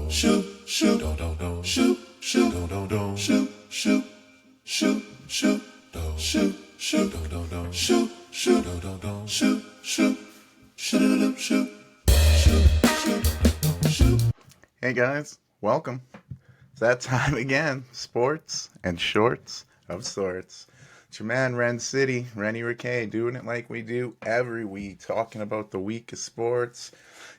shoot, shoot, shoot, shoot, shoot, shoot, shoot, shoot, shoot, shoot, shoot, shoot, shoot, shoot. Hey guys, welcome. It's that time again. Sports and shorts of sorts. It's your man Ren City, Rennie Riquet, doing it like we do every week, talking about the week of sports.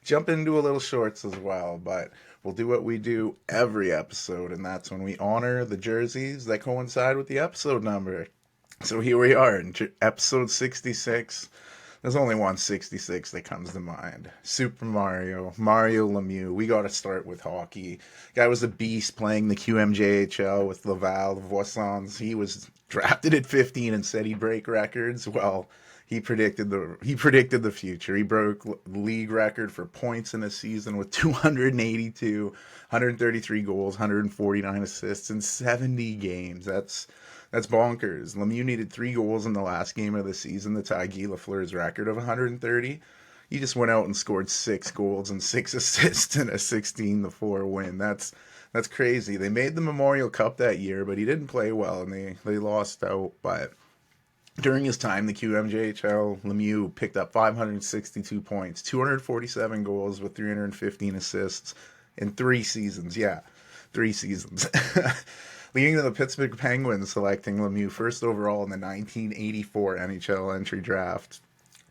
Jump into a little shorts as well, but we'll do what we do every episode, and that's when we honor the jerseys that coincide with the episode number. So here we are in episode 66. There's only one 66 that comes to mind. Super Mario Lemieux. We got to start with hockey. Guy was a beast playing the QMJHL with Laval, the Voissons. He was drafted at 15 and said he'd break records. Well, he predicted the future. He broke the league record for points in a season with 282, 133 goals, 149 assists in 70 games. That's bonkers. Lemieux needed 3 goals in the last game of the season to tie Guy Lafleur's record of 130. He just went out and scored 6 goals and 6 assists in a 16-4 win. That's crazy. They made the Memorial Cup that year, but he didn't play well, and they lost out. But during his time, the QMJHL, Lemieux picked up 562 points, 247 goals with 315 assists in 3 seasons. Yeah, 3 seasons. Leading to the Pittsburgh Penguins selecting Lemieux first overall in the 1984 NHL entry draft.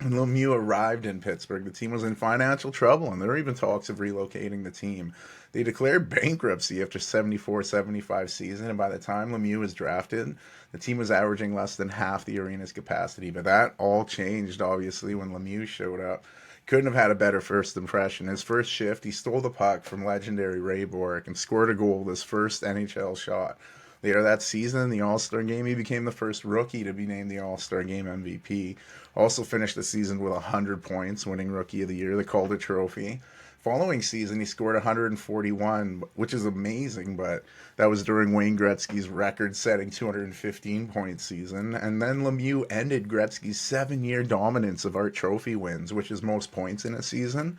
When Lemieux arrived in Pittsburgh, the team was in financial trouble, and there were even talks of relocating the team. They declared bankruptcy after 74-75 season, and by the time Lemieux was drafted, the team was averaging less than half the arena's capacity. But that all changed, obviously, when Lemieux showed up. Couldn't have had a better first impression. His first shift, he stole the puck from legendary Ray Bourque and scored a goal with his first NHL shot. Later that season, in the All-Star Game, he became the first rookie to be named the All-Star Game MVP. Also finished the season with 100 points, winning Rookie of the Year, the Calder Trophy. Following season, he scored 141, which is amazing, but that was during Wayne Gretzky's record-setting 215-point season. And then Lemieux ended Gretzky's 7-year dominance of Art Trophy wins, which is most points in a season.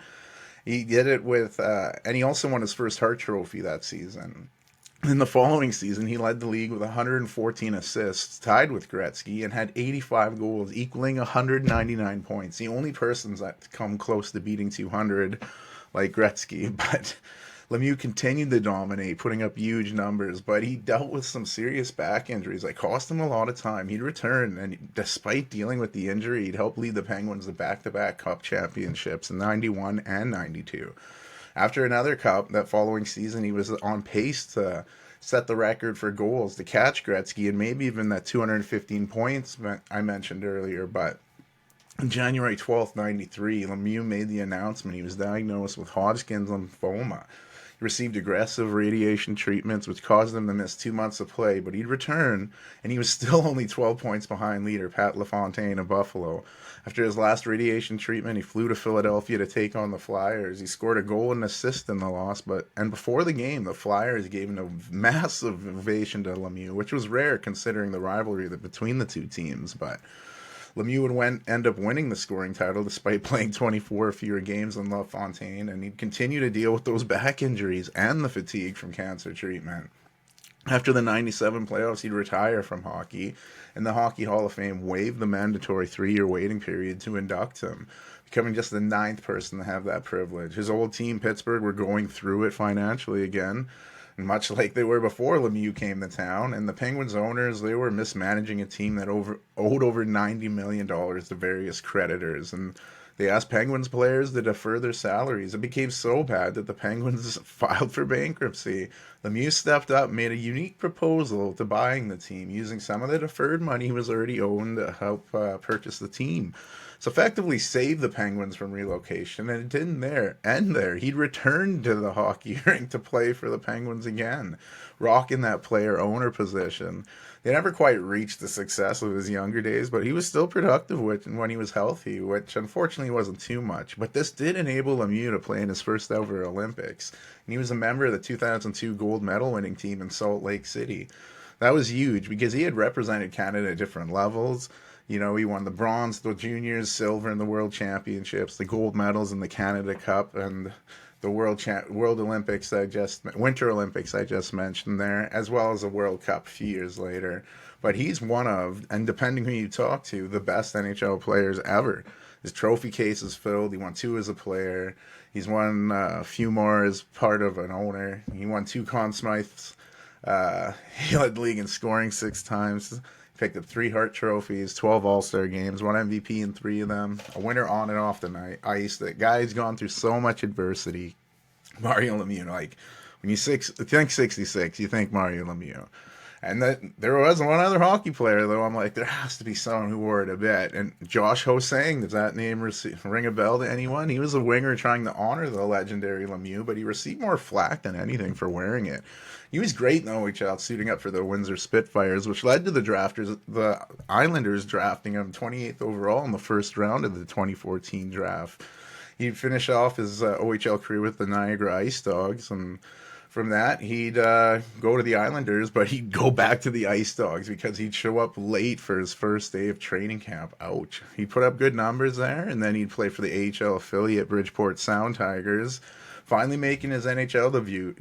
He did it with, and he also won his first Hart Trophy that season. In the following season, he led the league with 114 assists, tied with Gretzky, and had 85 goals, equaling 199 points. The only persons that come close to beating 200, like Gretzky. But Lemieux continued to dominate, putting up huge numbers, but he dealt with some serious back injuries that cost him a lot of time. He'd return, and despite dealing with the injury, he'd help lead the Penguins to back-to-back Cup championships in 91 and 92. After another Cup, that following season, he was on pace to set the record for goals to catch Gretzky and maybe even that 215 points I mentioned earlier. But on January 12th, 93, Lemieux made the announcement he was diagnosed with Hodgkin's lymphoma. He received aggressive radiation treatments, which caused him to miss 2 months of play, but he'd return, and he was still only 12 points behind leader Pat LaFontaine of Buffalo. After his last radiation treatment, he flew to Philadelphia to take on the Flyers. He scored a goal and assist in the loss, and before the game, the Flyers gave a massive ovation to Lemieux, which was rare considering the rivalry between the two teams. But Lemieux would end up winning the scoring title despite playing 24 fewer games than LaFontaine, and he'd continue to deal with those back injuries and the fatigue from cancer treatment. After the 97 playoffs, he'd retire from hockey, and the Hockey Hall of Fame waived the mandatory 3-year waiting period to induct him, becoming just the 9th person to have that privilege. His old team, Pittsburgh, were going through it financially again, much like they were before Lemieux came to town, and the Penguins owners, they were mismanaging a team that owed over $90 million to various creditors, and they asked Penguins players to defer their salaries. It became so bad that the Penguins filed for bankruptcy. Lemieux stepped up and made a unique proposal to buying the team, using some of the deferred money he was already owed to help purchase the team. So effectively saved the Penguins from relocation, and it didn't end there. He'd returned to the hockey rink to play for the Penguins again, rocking that player-owner position. They never quite reached the success of his younger days, but he was still productive when he was healthy, which unfortunately wasn't too much. But this did enable Lemieux to play in his first ever Olympics, and he was a member of the 2002 gold medal winning team in Salt Lake City. That was huge because he had represented Canada at different levels. You know, he won the bronze, the juniors, silver in the world championships, the gold medals in the Canada Cup, and the World Olympics Winter Olympics I just mentioned there, as well as a World Cup a few years later. But he's one of, and depending who you talk to, the best NHL players ever. His trophy case is filled. He won 2 as a player. He's won a few more as part of an owner. He won 2 Conn Smythes. He led the league in scoring 6 times. Picked up 3 Hart trophies, 12 All-Star games, won MVP in 3 of them. A winner on and off the ice. That guy's gone through so much adversity. Mario Lemieux, like when you think 66, you think Mario Lemieux. And that there was one other hockey player, though. I'm like, there has to be someone who wore it a bit. And Josh Ho-Sang, does that name ring a bell to anyone? He was a winger trying to honor the legendary Lemieux, but he received more flack than anything for wearing it. He was great in the OHL, suiting up for the Windsor Spitfires, which led to the Islanders drafting him 28th overall in the first round of the 2014 draft. He'd finish off his OHL career with the Niagara Ice Dogs, and from that, he'd go to the Islanders, but he'd go back to the Ice Dogs because he'd show up late for his first day of training camp. Ouch. He'd put up good numbers there, and then he'd play for the AHL affiliate Bridgeport Sound Tigers, finally making his NHL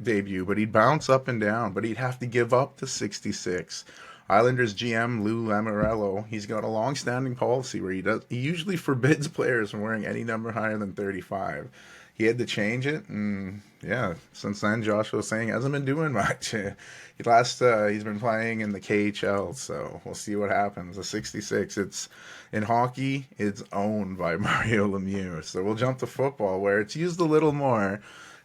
debut, but he'd bounce up and down, but he'd have to give up to 66. Islanders GM Lou Lamoriello, he's got a long-standing policy where he usually forbids players from wearing any number higher than 35. He had to change it, and yeah, since then Josh was saying hasn't been doing much. He's been playing in the KHL, so we'll see what happens. The 66, it's in hockey, it's owned by Mario Lemieux. So we'll jump to football, where it's used a little more.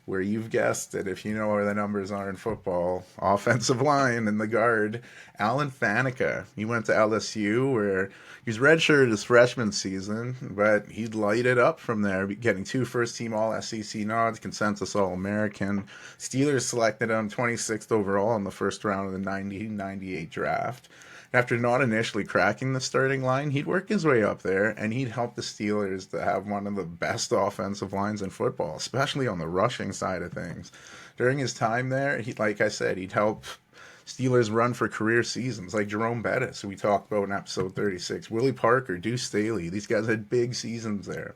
Where you've guessed it, if you know where the numbers are in football, offensive line and the guard, Alan Faneca. He went to LSU, where he was redshirted his freshman season, but he'd light it up from there, getting 2 first-team All-SEC nods, consensus All-American. Steelers selected him 26th overall in the first round of the 1998 draft. After not initially cracking the starting line, he'd work his way up there, and he'd help the Steelers to have one of the best offensive lines in football, especially on the rushing side of things. During his time there, like I said, he'd help Steelers run for career seasons, like Jerome Bettis, who we talked about in episode 36, Willie Parker, Deuce Staley. These guys had big seasons there.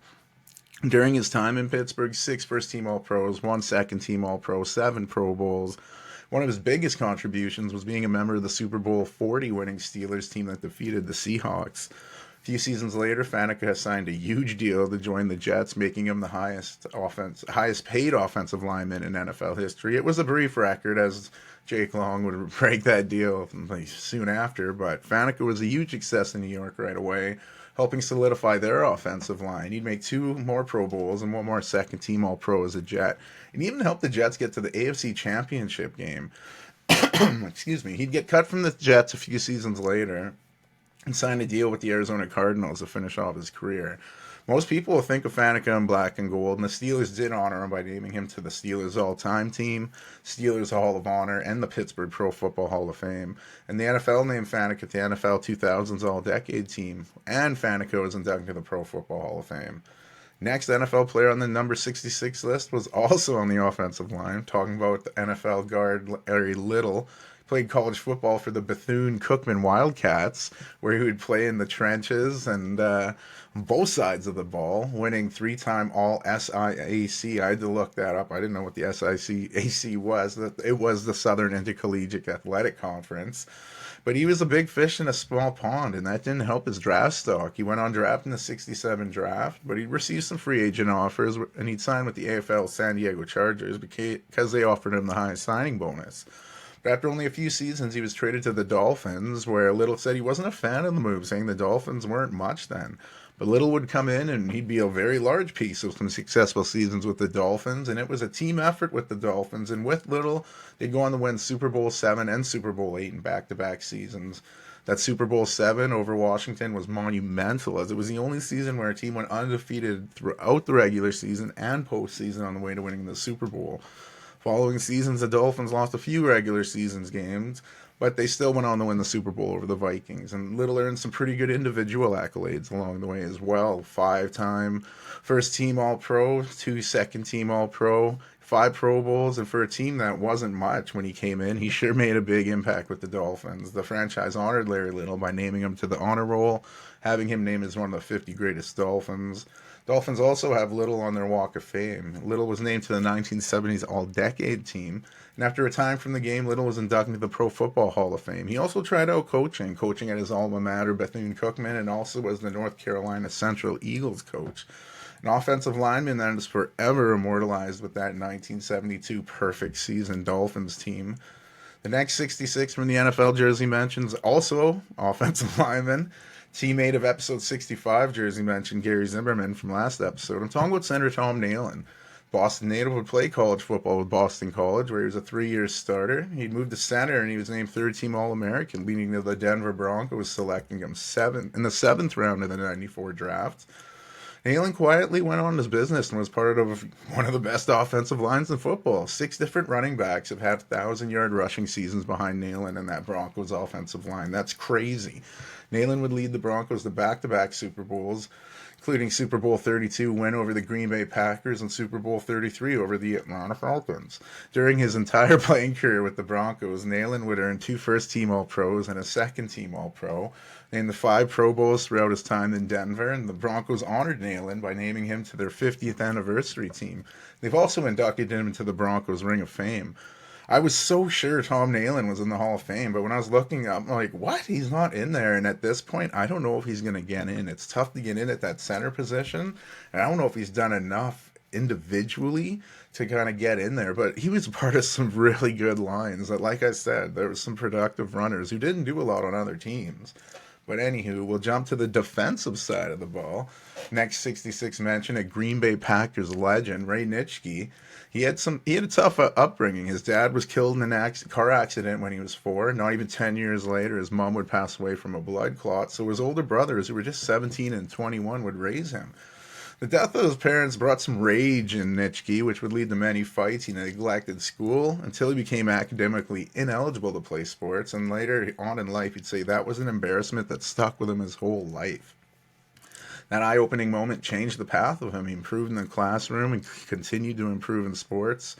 During his time in Pittsburgh, 6 first-team All-Pros, 1 second-team All-Pro, 7 Pro Bowls. One of his biggest contributions was being a member of the Super Bowl 40 winning Steelers team that defeated the Seahawks. A few seasons later, Faneca signed a huge deal to join the Jets, making him the highest paid offensive lineman in NFL history. It was a brief record, as Jake Long would break that deal soon after, but Faneca was a huge success in New York right away, helping solidify their offensive line. He'd make 2 more Pro Bowls and 1 more second-team All-Pro as a Jet, and even helped the Jets get to the AFC Championship game. Excuse me. He'd get cut from the Jets a few seasons later and sign a deal with the Arizona Cardinals to finish off his career. Most people will think of Faneca in black and gold, and the Steelers did honor him by naming him to the Steelers All-Time Team, Steelers Hall of Honor, and the Pittsburgh Pro Football Hall of Fame. And the NFL named Faneca the NFL 2000s All-Decade Team, and Faneca was inducted to the Pro Football Hall of Fame. Next NFL player on the number 66 list was also on the offensive line, talking about the NFL guard Larry Little. Played college football for the Bethune-Cookman Wildcats, where he would play in the trenches and both sides of the ball, winning 3-time All-SIAC. I had to look that up. I didn't know what the SIAC was. It was the Southern Intercollegiate Athletic Conference. But he was a big fish in a small pond, and that didn't help his draft stock. He went on draft in the 67 draft, but he received some free agent offers, and he'd signed with the AFL San Diego Chargers because they offered him the highest signing bonus. But after only a few seasons, he was traded to the Dolphins, where Little said he wasn't a fan of the move, saying the Dolphins weren't much then. But Little would come in, and he'd be a very large piece of some successful seasons with the Dolphins, and it was a team effort with the Dolphins. And with Little, they'd go on to win Super Bowl 7 and Super Bowl 8 in back-to-back seasons. That Super Bowl 7 over Washington was monumental, as it was the only season where a team went undefeated throughout the regular season and postseason on the way to winning the Super Bowl. Following seasons, the Dolphins lost a few regular seasons games, but they still went on to win the Super Bowl over the Vikings. And Little earned some pretty good individual accolades along the way as well. 5-time first-team All-Pro, 2 second-team All-Pro, 5 Pro Bowls, and for a team that wasn't much when he came in, he sure made a big impact with the Dolphins. The franchise honored Larry Little by naming him to the Honor Roll, having him named as one of the 50 greatest Dolphins. Dolphins also have Little on their Walk of Fame. Little was named to the 1970s All-Decade Team, and after retiring from the game, Little was inducted to the Pro Football Hall of Fame. He also tried out coaching at his alma mater, Bethune-Cookman, and also was the North Carolina Central Eagles coach. An offensive lineman that is forever immortalized with that 1972 perfect season Dolphins team. The next 66 from the NFL jersey mentions also offensive lineman, teammate of episode 65 jersey mentioned Gary Zimmerman from last episode. I'm talking about center Tom Nalen. Boston native, would play college football with Boston College, where he was a 3-year starter. He moved to center, and he was named third-team All-American, leading to the Denver Broncos selecting him in the seventh round of the '94 draft. Nalen quietly went on his business and was part of one of the best offensive lines in football. 6 different running backs have had 1,000-yard rushing seasons behind Nalen and that Broncos offensive line. That's crazy. Nalen would lead the Broncos to back-to-back Super Bowls, including Super Bowl 32 win over the Green Bay Packers and Super Bowl 33 over the Atlanta Falcons. During his entire playing career with the Broncos, Nalen would earn 2 first-team All-Pros and a second-team All-Pro, named the 5 Pro Bowls throughout his time in Denver, and the Broncos honored Nalen by naming him to their 50th anniversary team. They've also inducted him into the Broncos Ring of Fame. I was so sure Tom Nalen was in the Hall of Fame, but when I was looking up, I'm like, what? He's not in there. And at this point, I don't know if he's going to get in. It's tough to get in at that center position, and I don't know if he's done enough individually to kind of get in there. But he was part of some really good lines. That, like I said, there was some productive runners who didn't do a lot on other teams. But anywho, we'll jump to the defensive side of the ball. Next 66 mention, a Green Bay Packers legend, Ray Nitschke. He had a tough upbringing. His dad was killed in a car accident when he was 4. Not even 10 years later, his mom would pass away from a blood clot. So his older brothers, who were just 17 and 21, would raise him. The death of his parents brought some rage in Nitschke, which would lead to many fights. He neglected school until he became academically ineligible to play sports, and later on in life he'd say that was an embarrassment that stuck with him his whole life. That eye-opening moment changed the path of him. He improved in the classroom and continued to improve in sports,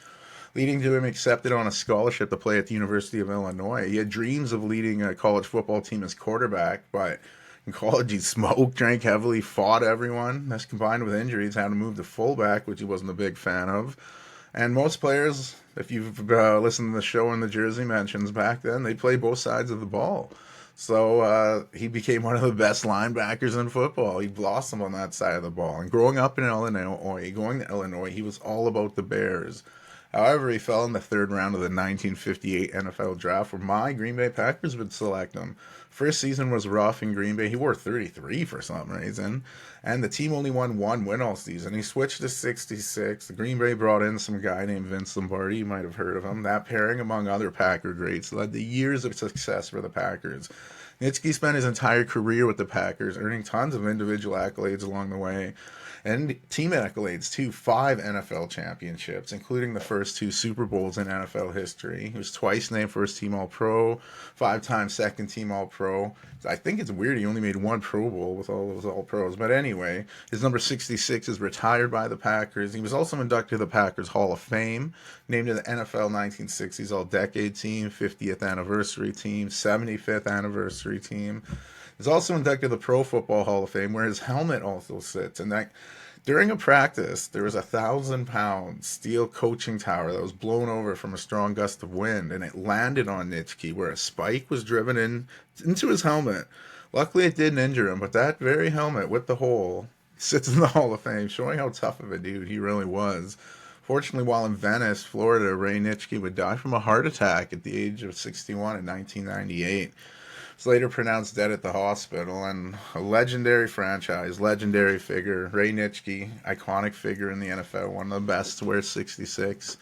leading to him accepted on a scholarship to play at the University of Illinois. He had dreams of leading a college football team as quarterback, but in college, he smoked, drank heavily, fought everyone. This combined with injuries had him move to fullback, which he wasn't a big fan of. And most players, if you've listened to the show and the jersey mentions back then, they play both sides of the ball. So he became one of the best linebackers in football. He blossomed on that side of the ball. And growing up in Illinois, going to Illinois, he was all about the Bears. However, he fell in the 3rd round of the 1958 NFL draft, where my Green Bay Packers would select him. First season was rough in Green Bay. He wore 33 for some reason, and the team only won 1 win all season. He switched to 66. The Green Bay brought in some guy named Vince Lombardi. You might have heard of him. That pairing, among other Packer greats, led to years of success for the Packers. Nitschke spent his entire career with the Packers, earning tons of individual accolades along the way. And team accolades too, 5 NFL championships, including the first 2 Super Bowls in NFL history. He was twice named first team All-Pro, 5-time second team All-Pro. I think it's weird he only made 1 Pro Bowl with all those All-Pros. But anyway, his number 66 is retired by the Packers. He was also inducted to the Packers Hall of Fame, named to the NFL 1960s All-Decade Team, 50th Anniversary Team, 75th Anniversary Team. He's also inducted to the Pro Football Hall of Fame, where his helmet also sits. And that during a practice, there was a 1,000-pound steel coaching tower that was blown over from a strong gust of wind, and it landed on Nitschke, where a spike was driven into his helmet. Luckily, it didn't injure him, but that very helmet with the hole sits in the Hall of Fame, showing how tough of a dude he really was. Fortunately, while in Venice, Florida, Ray Nitschke would die from a heart attack at the age of 61 in 1998. Was later pronounced dead at the hospital, and a legendary franchise, legendary figure, Ray Nitschke, iconic figure in the NFL, one of the best to wear 66.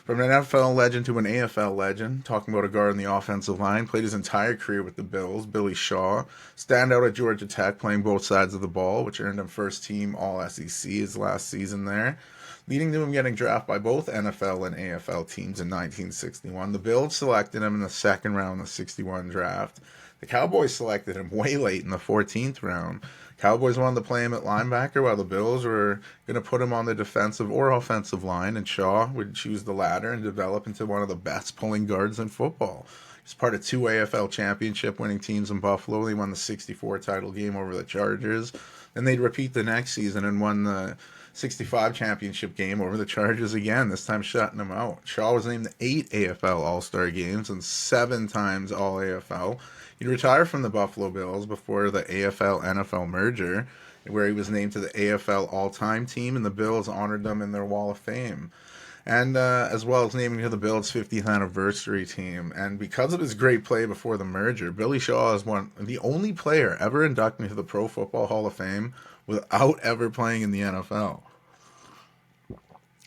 From an NFL legend to an AFL legend, talking about a guard in the offensive line, played his entire career with the Bills, Billy Shaw, standout at Georgia Tech, playing both sides of the ball, which earned him first team All-SEC his last season there. leading to him getting drafted by both NFL and AFL teams in 1961. The Bills selected him in the second round of the 61 draft. The Cowboys selected him way late in the 14th round. Cowboys wanted to play him at linebacker, while the Bills were going to put him on the defensive or offensive line, and Shaw would choose the latter and develop into one of the best pulling guards in football. He's part of two AFL championship winning teams in Buffalo. They won the 64 title game over the Chargers. Then they'd repeat the next season and won the 65 championship game over the Chargers again, this time shutting them out. Shaw was named 8 AFL All-Star games and 7 times All-AFL. He'd retire from the Buffalo Bills before the AFL-NFL merger, where he was named to the AFL All-Time Team, and the Bills honored them in their Wall of Fame. And as well as naming to the Bills' 50th anniversary team. And because of his great play before the merger, Billy Shaw is the only player ever inducted into the Pro Football Hall of Fame without ever playing in the NFL.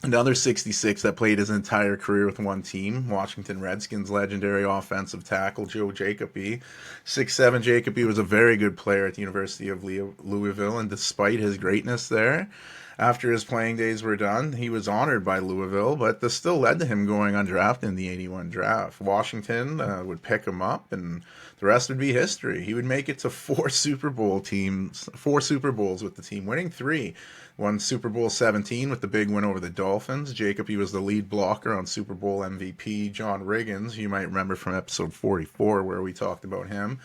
Another 66 that played his entire career with one team, Washington Redskins legendary offensive tackle Joe Jacoby. 6'7" Jacoby was a very good player at the University of Louisville, and despite his greatness there, after his playing days were done, he was honored by Louisville, but this still led to him going undrafted in the 81 draft. Washington would pick him up, and the rest would be history. He would make it to 4 Super Bowls with the team, winning 3. Won Super Bowl 17 with the big win over the Dolphins. Jacoby was the lead blocker on Super Bowl MVP John Riggins, who you might remember from episode 44 where we talked about him.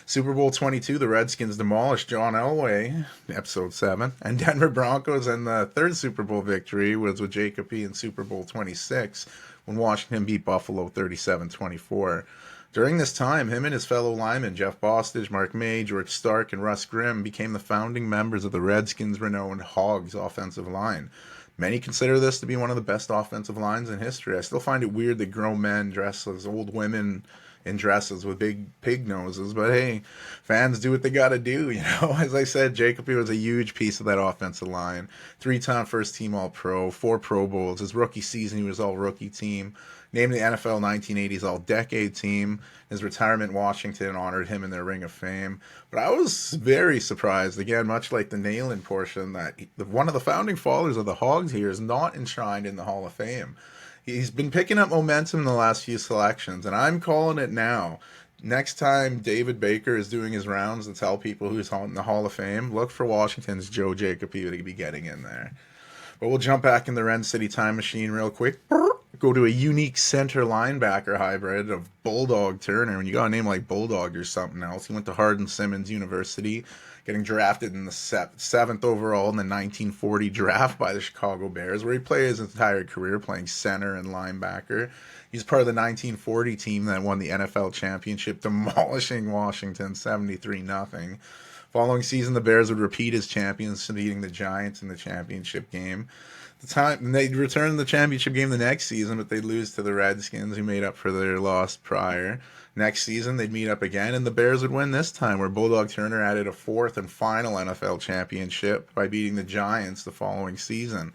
Super Bowl 22, the Redskins demolished John Elway, episode 7, and Denver Broncos, and the third Super Bowl victory was with Jacoby in Super Bowl 26 when Washington beat Buffalo 37-24. During this time, him and his fellow linemen, Jeff Bostage, Mark May, George Stark, and Russ Grimm, became the founding members of the Redskins' renowned Hogs offensive line. Many consider this to be one of the best offensive lines in history. I still find it weird that grown men dress as old women in dresses with big pig noses, but hey, fans do what they gotta do, you know. As I said, Jacoby was a huge piece of that offensive line. 3-time first-team All-Pro, 4 Pro Bowls. His rookie season, he was all-rookie team. Named the NFL 1980s All-Decade Team. His retirement, Washington honored him in their Ring of Fame. But I was very surprised, again, much like the Nalen portion, that one of the founding fathers of the Hogs here is not enshrined in the Hall of Fame. He's been picking up momentum in the last few selections, and I'm calling it now. Next time David Baker is doing his rounds to tell people who's in the Hall of Fame, look for Washington's Joe Jacoby to be getting in there. But we'll jump back in the Ren City time machine real quick. Go to a unique center linebacker hybrid of Bulldog Turner. When you got a name like Bulldog or something else, he went to Hardin-Simmons University, getting drafted in the 7th overall in the 1940 draft by the Chicago Bears, where he played his entire career playing center and linebacker. He's part of the 1940 team that won the NFL championship, demolishing Washington 73-0. Following season, the Bears would repeat as champions, beating the Giants in the championship game. They'd return the championship game the next season, but they'd lose to the Redskins, who made up for their loss prior. Next season, they'd meet up again, and the Bears would win this time, where Bulldog Turner added a 4th and final NFL championship by beating the Giants the following season.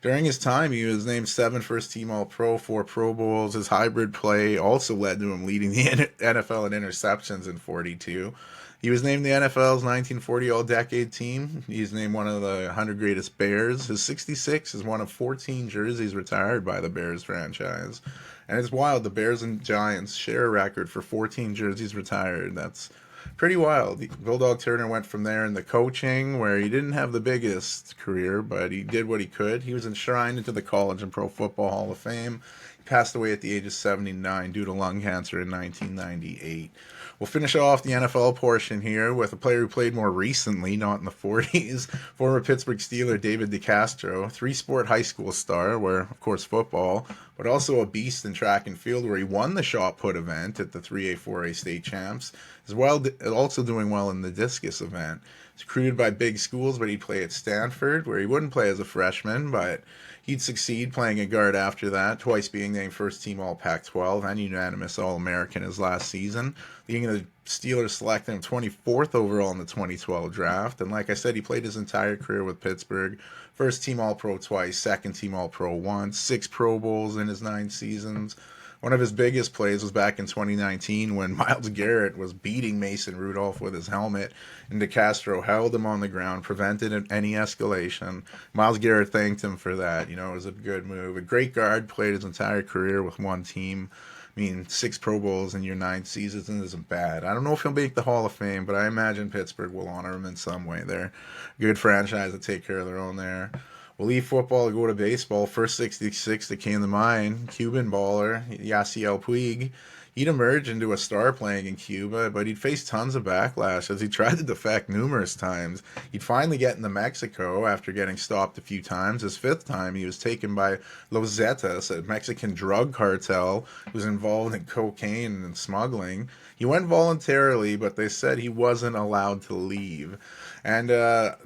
During his time, he was named 7 first-team All-Pro, 4 Pro Bowls. His hybrid play also led to him leading the NFL in interceptions in 42. He was named the NFL's 1940 All-Decade Team. He's named one of the 100 greatest Bears. His 66 is one of 14 jerseys retired by the Bears franchise. And it's wild, the Bears and Giants share a record for 14 jerseys retired. That's pretty wild. Bulldog Turner went from there into coaching, where he didn't have the biggest career, but he did what he could. He was enshrined into the College and Pro Football Hall of Fame. He passed away at the age of 79 due to lung cancer in 1998. We'll finish off the NFL portion here with a player who played more recently, not in the 40s. Former Pittsburgh Steeler David DeCastro, 3-sport high school star, where, of course, football, but also a beast in track and field, where he won the shot put event at the 3A, 4A state champs, as well also doing well in the discus event. He's recruited by big schools, but he'd play at Stanford, where he wouldn't play as a freshman, but he'd succeed playing a guard after that, twice being named first-team All-Pac-12 and unanimous All-American his last season, leading the Steelers selecting him 24th overall in the 2012 draft. And like I said, he played his entire career with Pittsburgh. First-team All-Pro twice, second-team All-Pro once, 6 Pro Bowls in his 9 seasons. One of his biggest plays was back in 2019 when Myles Garrett was beating Mason Rudolph with his helmet, and DeCastro held him on the ground, prevented any escalation. Myles Garrett thanked him for that. It was a good move. A great guard, played his entire career with one team. I mean, 6 Pro Bowls in your 9 seasons isn't bad. I don't know if he'll make the Hall of Fame, but I imagine Pittsburgh will honor him in some way. They're a good franchise to take care of their own there. We'll leave football to go to baseball. First 66 that came to mind, Cuban baller Yasiel Puig. He'd emerge into a star playing in Cuba, but he'd face tons of backlash as he tried to defect numerous times. He'd finally get into Mexico after getting stopped a few times. His 5th time, he was taken by Los Zetas, a Mexican drug cartel who was involved in cocaine and smuggling. He went voluntarily, but they said he wasn't allowed to leave. And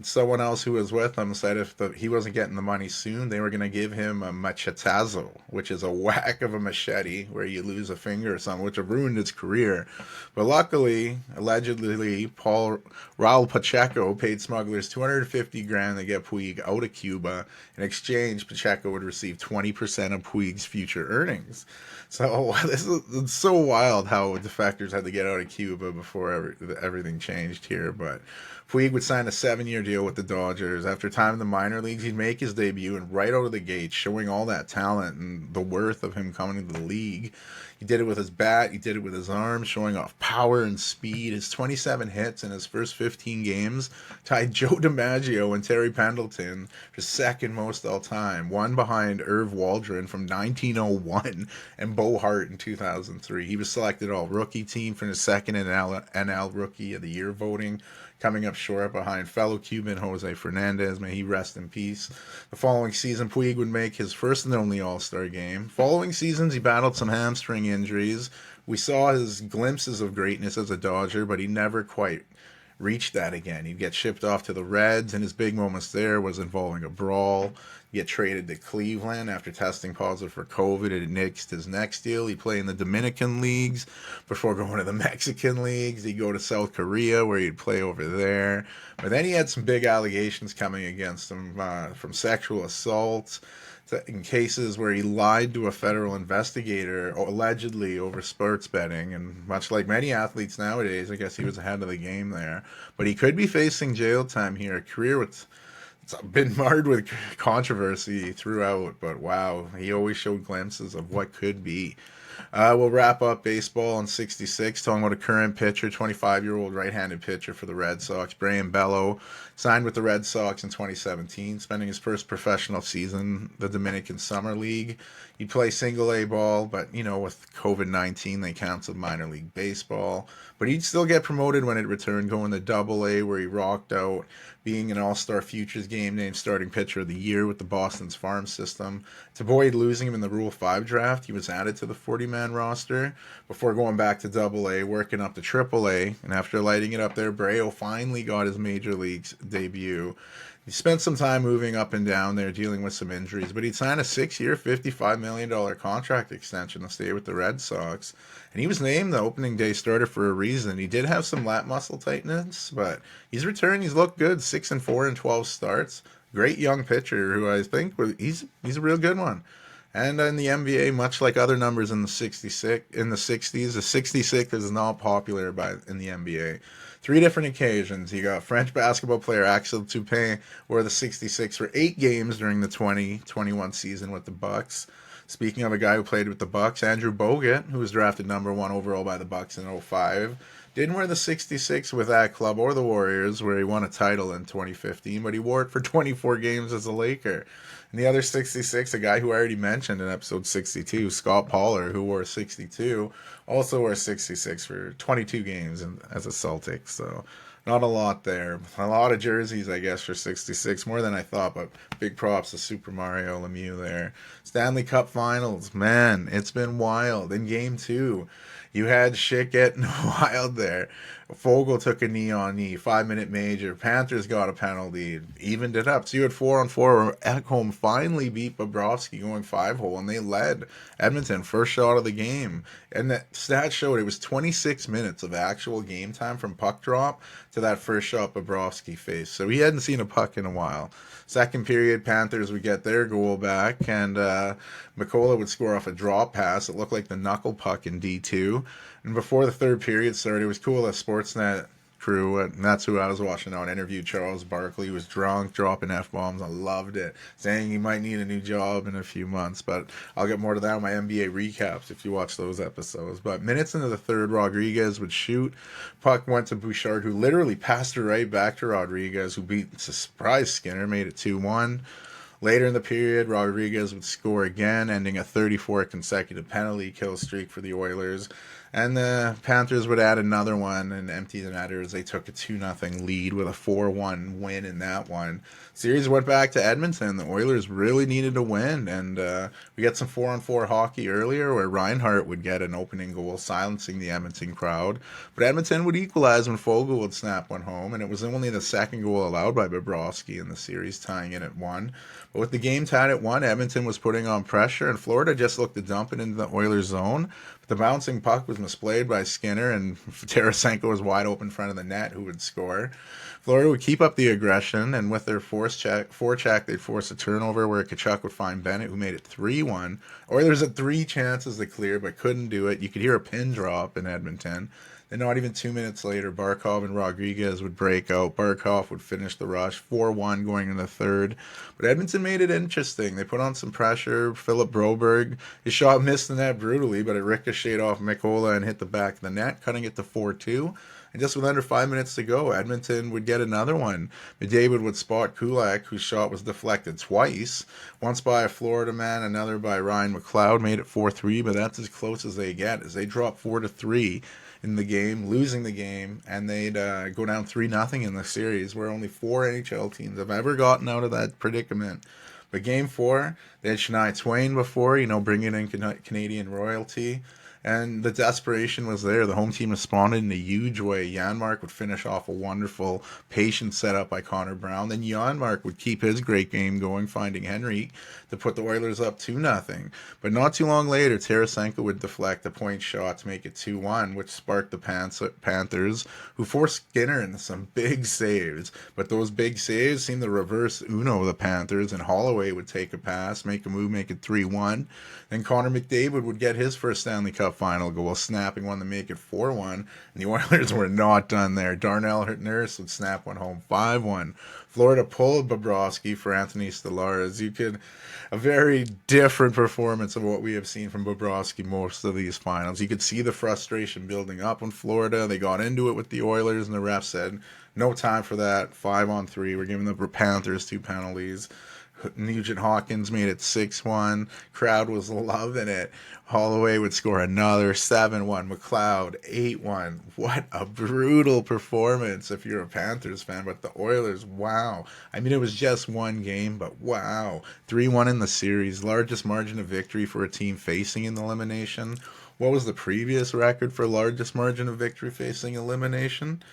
someone else who was with him said if he wasn't getting the money soon, they were going to give him a machetazo, which is a whack of a machete where you lose a finger or something, which have ruined his career. But luckily, allegedly, Raul Pacheco paid smugglers $250,000 to get Puig out of Cuba. In exchange, Pacheco would receive 20% of Puig's future earnings. So it's so wild how defectors had to get out of Cuba before everything changed here. But Puig would sign a 7-year deal with the Dodgers. After time in the minor leagues, he'd make his debut, and right out of the gate, showing all that talent and the worth of him coming into the league. He did it with his bat, he did it with his arm, showing off power and speed. His 27 hits in his first 15 games tied Joe DiMaggio and Terry Pendleton for second most all time, one behind Irv Waldron from 1901 and Bo Hart in 2003. He was selected all-rookie team, finished second in NL Rookie of the Year voting, coming up short behind fellow Cuban Jose Fernandez. May he rest in peace. The following season, Puig would make his first and only All-Star game. Following seasons, he battled some hamstring injuries. We saw his glimpses of greatness as a Dodger, but he never quite reached that again. He'd get shipped off to the Reds, and his big moments there was involving a brawl. He'd get traded to Cleveland after testing positive for COVID. It nixed his next deal. He'd play in the Dominican leagues before going to the Mexican leagues. He'd go to South Korea where he'd play over there. But then he had some big allegations coming against him from sexual assault in cases where he lied to a federal investigator allegedly over sports betting. And much like many athletes nowadays, I guess he was ahead of the game there. But he could be facing jail time here. A career it's been marred with controversy throughout, but wow, he always showed glimpses of what could be. We'll wrap up baseball in 66, talking about a current pitcher, 25-year-old right-handed pitcher for the Red Sox, Brian Bello, signed with the Red Sox in 2017, spending his first professional season, the Dominican Summer League. He'd play single-A ball, but, with COVID-19, they canceled minor league baseball. But he'd still get promoted when it returned, going to Double-A, where he rocked out, being an All-Star Futures game named starting pitcher of the year with the Boston's farm system. To avoid losing him in the Rule 5 draft, he was added to the 40-man roster before going back to Double-A, working up to Triple-A, and after lighting it up there, Braille finally got his major leagues debut. He spent some time moving up and down there, dealing with some injuries, but he'd signed a 6-year, $55 million contract extension to stay with the Red Sox. And he was named the opening day starter for a reason. He did have some lat muscle tightness, but he's returned. He's looked good, 6-4 in 12 starts. Great young pitcher who I think he's a real good one. And in the NBA, much like other numbers in the 60s, the 66 is not popular in the NBA. 3 different occasions. You got French basketball player Axel Toupin wore the 66 for 8 games during the 2021 season with the Bucks. Speaking of a guy who played with the Bucks, Andrew Bogut, who was drafted number 1 overall by the Bucks in 2005, didn't wear the 66 with that club or the Warriors, where he won a title in 2015, but he wore it for 24 games as a Laker. And the other 66, a guy who I already mentioned in episode 62, Scott Pollard, who wore 62, also wore 66 for 22 games as a Celtic. So not a lot there. A lot of jerseys, I guess, for 66. More than I thought, but big props to Super Mario Lemieux there. Stanley Cup Finals. Man, it's been wild. In Game 2, You had shit getting wild there. Fogle took a knee on knee, 5-minute major. Panthers got a penalty, evened it up. So you had 4-on-4 where Ekholm finally beat Bobrovsky going 5-hole, and they led Edmonton first shot of the game. And that stat showed it was 26 minutes of actual game time from puck drop to that first shot Bobrovsky faced. So he hadn't seen a puck in a while. Second period, Panthers would get their goal back, and Mikkola would score off a drop pass. It looked like the knuckle puck in D2. And before the third period started, it was cool that Sportsnet crew, and that's who I was watching on, interviewed Charles Barkley. He was drunk, dropping F-bombs. I loved it, saying he might need a new job in a few months. But I'll get more to that on my NBA recaps if you watch those episodes. But minutes into the third, Rodriguez would shoot. Puck went to Bouchard, who literally passed it right back to Rodriguez, who beat surprise Skinner, made it 2-1. Later in the period, Rodriguez would score again, ending a 34 consecutive penalty kill streak for the Oilers. And the Panthers would add another one and empty the netters. They took a 2-0 lead with a 4-1 win in that one. Series went back to Edmonton. The Oilers really needed to win. And we got some 4-on-4 hockey earlier where Reinhart would get an opening goal, silencing the Edmonton crowd. But Edmonton would equalize when Fogle would snap one home. And it was only the second goal allowed by Bobrovsky in the series, tying it at 1. But with the game tied at 1, Edmonton was putting on pressure, and Florida just looked to dump it into the Oilers' zone. But the bouncing puck was misplayed by Skinner, and Tarasenko was wide open in front of the net, who would score. Florida would keep up the aggression, and with their forecheck, they'd force a turnover where Tkachuk would find Bennett, who made it 3-1. Oilers had 3 chances to clear, but couldn't do it. You could hear a pin drop in Edmonton. Then not even 2 minutes later, Barkov and Rodriguez would break out. Barkov would finish the rush, 4-1 going into the third. But Edmonton made it interesting. They put on some pressure. Philip Broberg, his shot missed the net brutally, but it ricocheted off Mikkola and hit the back of the net, cutting it to 4-2. And just with under 5 minutes to go, Edmonton would get another one. McDavid would spot Kulak, whose shot was deflected twice. Once by a Florida man, another by Ryan McLeod, made it 4-3, but that's as close as they get, as they drop 4-3 in the game, losing the game, and they'd go down 3-0 in the series, where only 4 NHL teams have ever gotten out of that predicament. But Game 4, they had Shania Twain before, bringing in Canadian royalty. And the desperation was there. The home team responded in a huge way. Janmark would finish off a wonderful, patient setup by Connor Brown. Then Janmark would keep his great game going, finding Henrique to put the Oilers up 2-0. But not too long later, Tarasenko would deflect a point shot to make it 2-1, which sparked the Panthers, who forced Skinner into some big saves. But those big saves seemed to reverse Uno the Panthers, and Holloway would take a pass, make a move, make it 3-1. Then Connor McDavid would get his first Stanley Cup final goal, snapping one to make it 4-1. And the Oilers were not done there. Darnell Nurse would snap one home, 5-1. Florida pulled Bobrovsky for Anthony Stolarz. A very different performance of what we have seen from Bobrovsky most of these finals. You could see the frustration building up in Florida. They got into it with the Oilers, and the ref said, no time for that. 5-on-3. We're giving the Panthers 2 penalties. Nugent Hopkins made it 6-1. Crowd was loving it. Holloway would score another 7-1. McLeod 8-1. What a brutal performance if you're a Panthers fan. But the Oilers, wow. I mean, it was just one game, but wow. 3-1 in the series. Largest margin of victory for a team facing an elimination. What was the previous record for largest margin of victory facing elimination?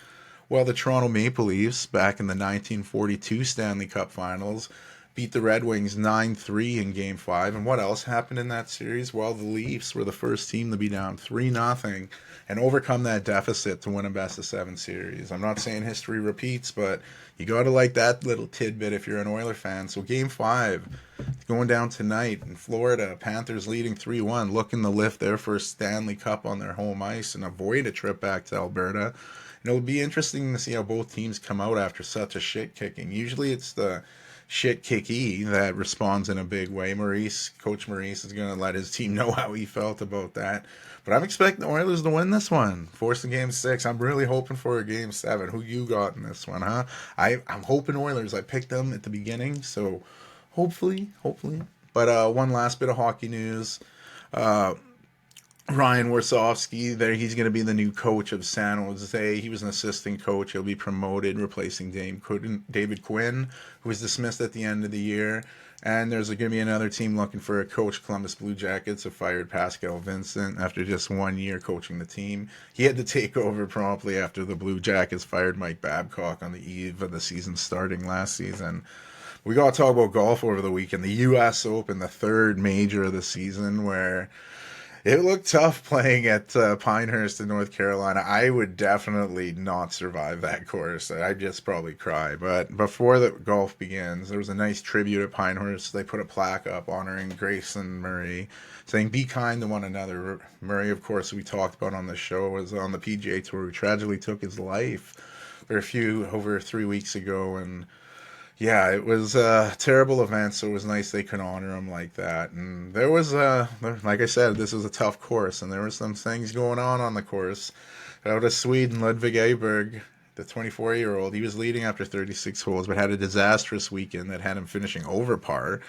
Well, the Toronto Maple Leafs back in the 1942 Stanley Cup Finals beat the Red Wings 9-3 in Game 5. And what else happened in that series? Well, the Leafs were the first team to be down 3-0 and overcome that deficit to win a best-of-7 series. I'm not saying history repeats, but you got to like that little tidbit if you're an Oiler fan. So Game 5, going down tonight in Florida, Panthers leading 3-1, looking to lift their first Stanley Cup on their home ice and avoid a trip back to Alberta. And it'll be interesting to see how both teams come out after such a shit-kicking. Usually it's the shit kicky that responds in a big way. Coach Maurice is going to let his team know how he felt about that. But I'm expecting the Oilers to win this one. Force a Game 6. I'm really hoping for a Game 7. Who you got in this one, huh? I'm hoping Oilers. I picked them at the beginning, so hopefully. But one last bit of hockey news. Ryan Warsofsky, he's going to be the new coach of San Jose. He was an assistant coach. He'll be promoted, replacing David Quinn, who was dismissed at the end of the year. And there's going to be another team looking for a coach. Columbus Blue Jackets have fired Pascal Vincent after just 1 year coaching the team. He had to take over promptly after the Blue Jackets fired Mike Babcock on the eve of the season starting last season. We got to talk about golf over the weekend. The U.S. Open, the third major of the season, where it looked tough playing at Pinehurst in North Carolina. I would definitely not survive that course. I'd just probably cry. But before the golf begins, there was a nice tribute at Pinehurst. They put a plaque up honoring Grayson Murray, saying, "Be kind to one another." Murray, of course, we talked about on the show, was on the PGA Tour, who tragically took his life over 3 weeks ago. And yeah, it was a terrible event, so it was nice they could honor him like that. And there was, like I said, this was a tough course, and there were some things going on the course. Out of Sweden, Ludvig Aberg, the 24-year-old, he was leading after 36 holes, but had a disastrous weekend that had him finishing over par.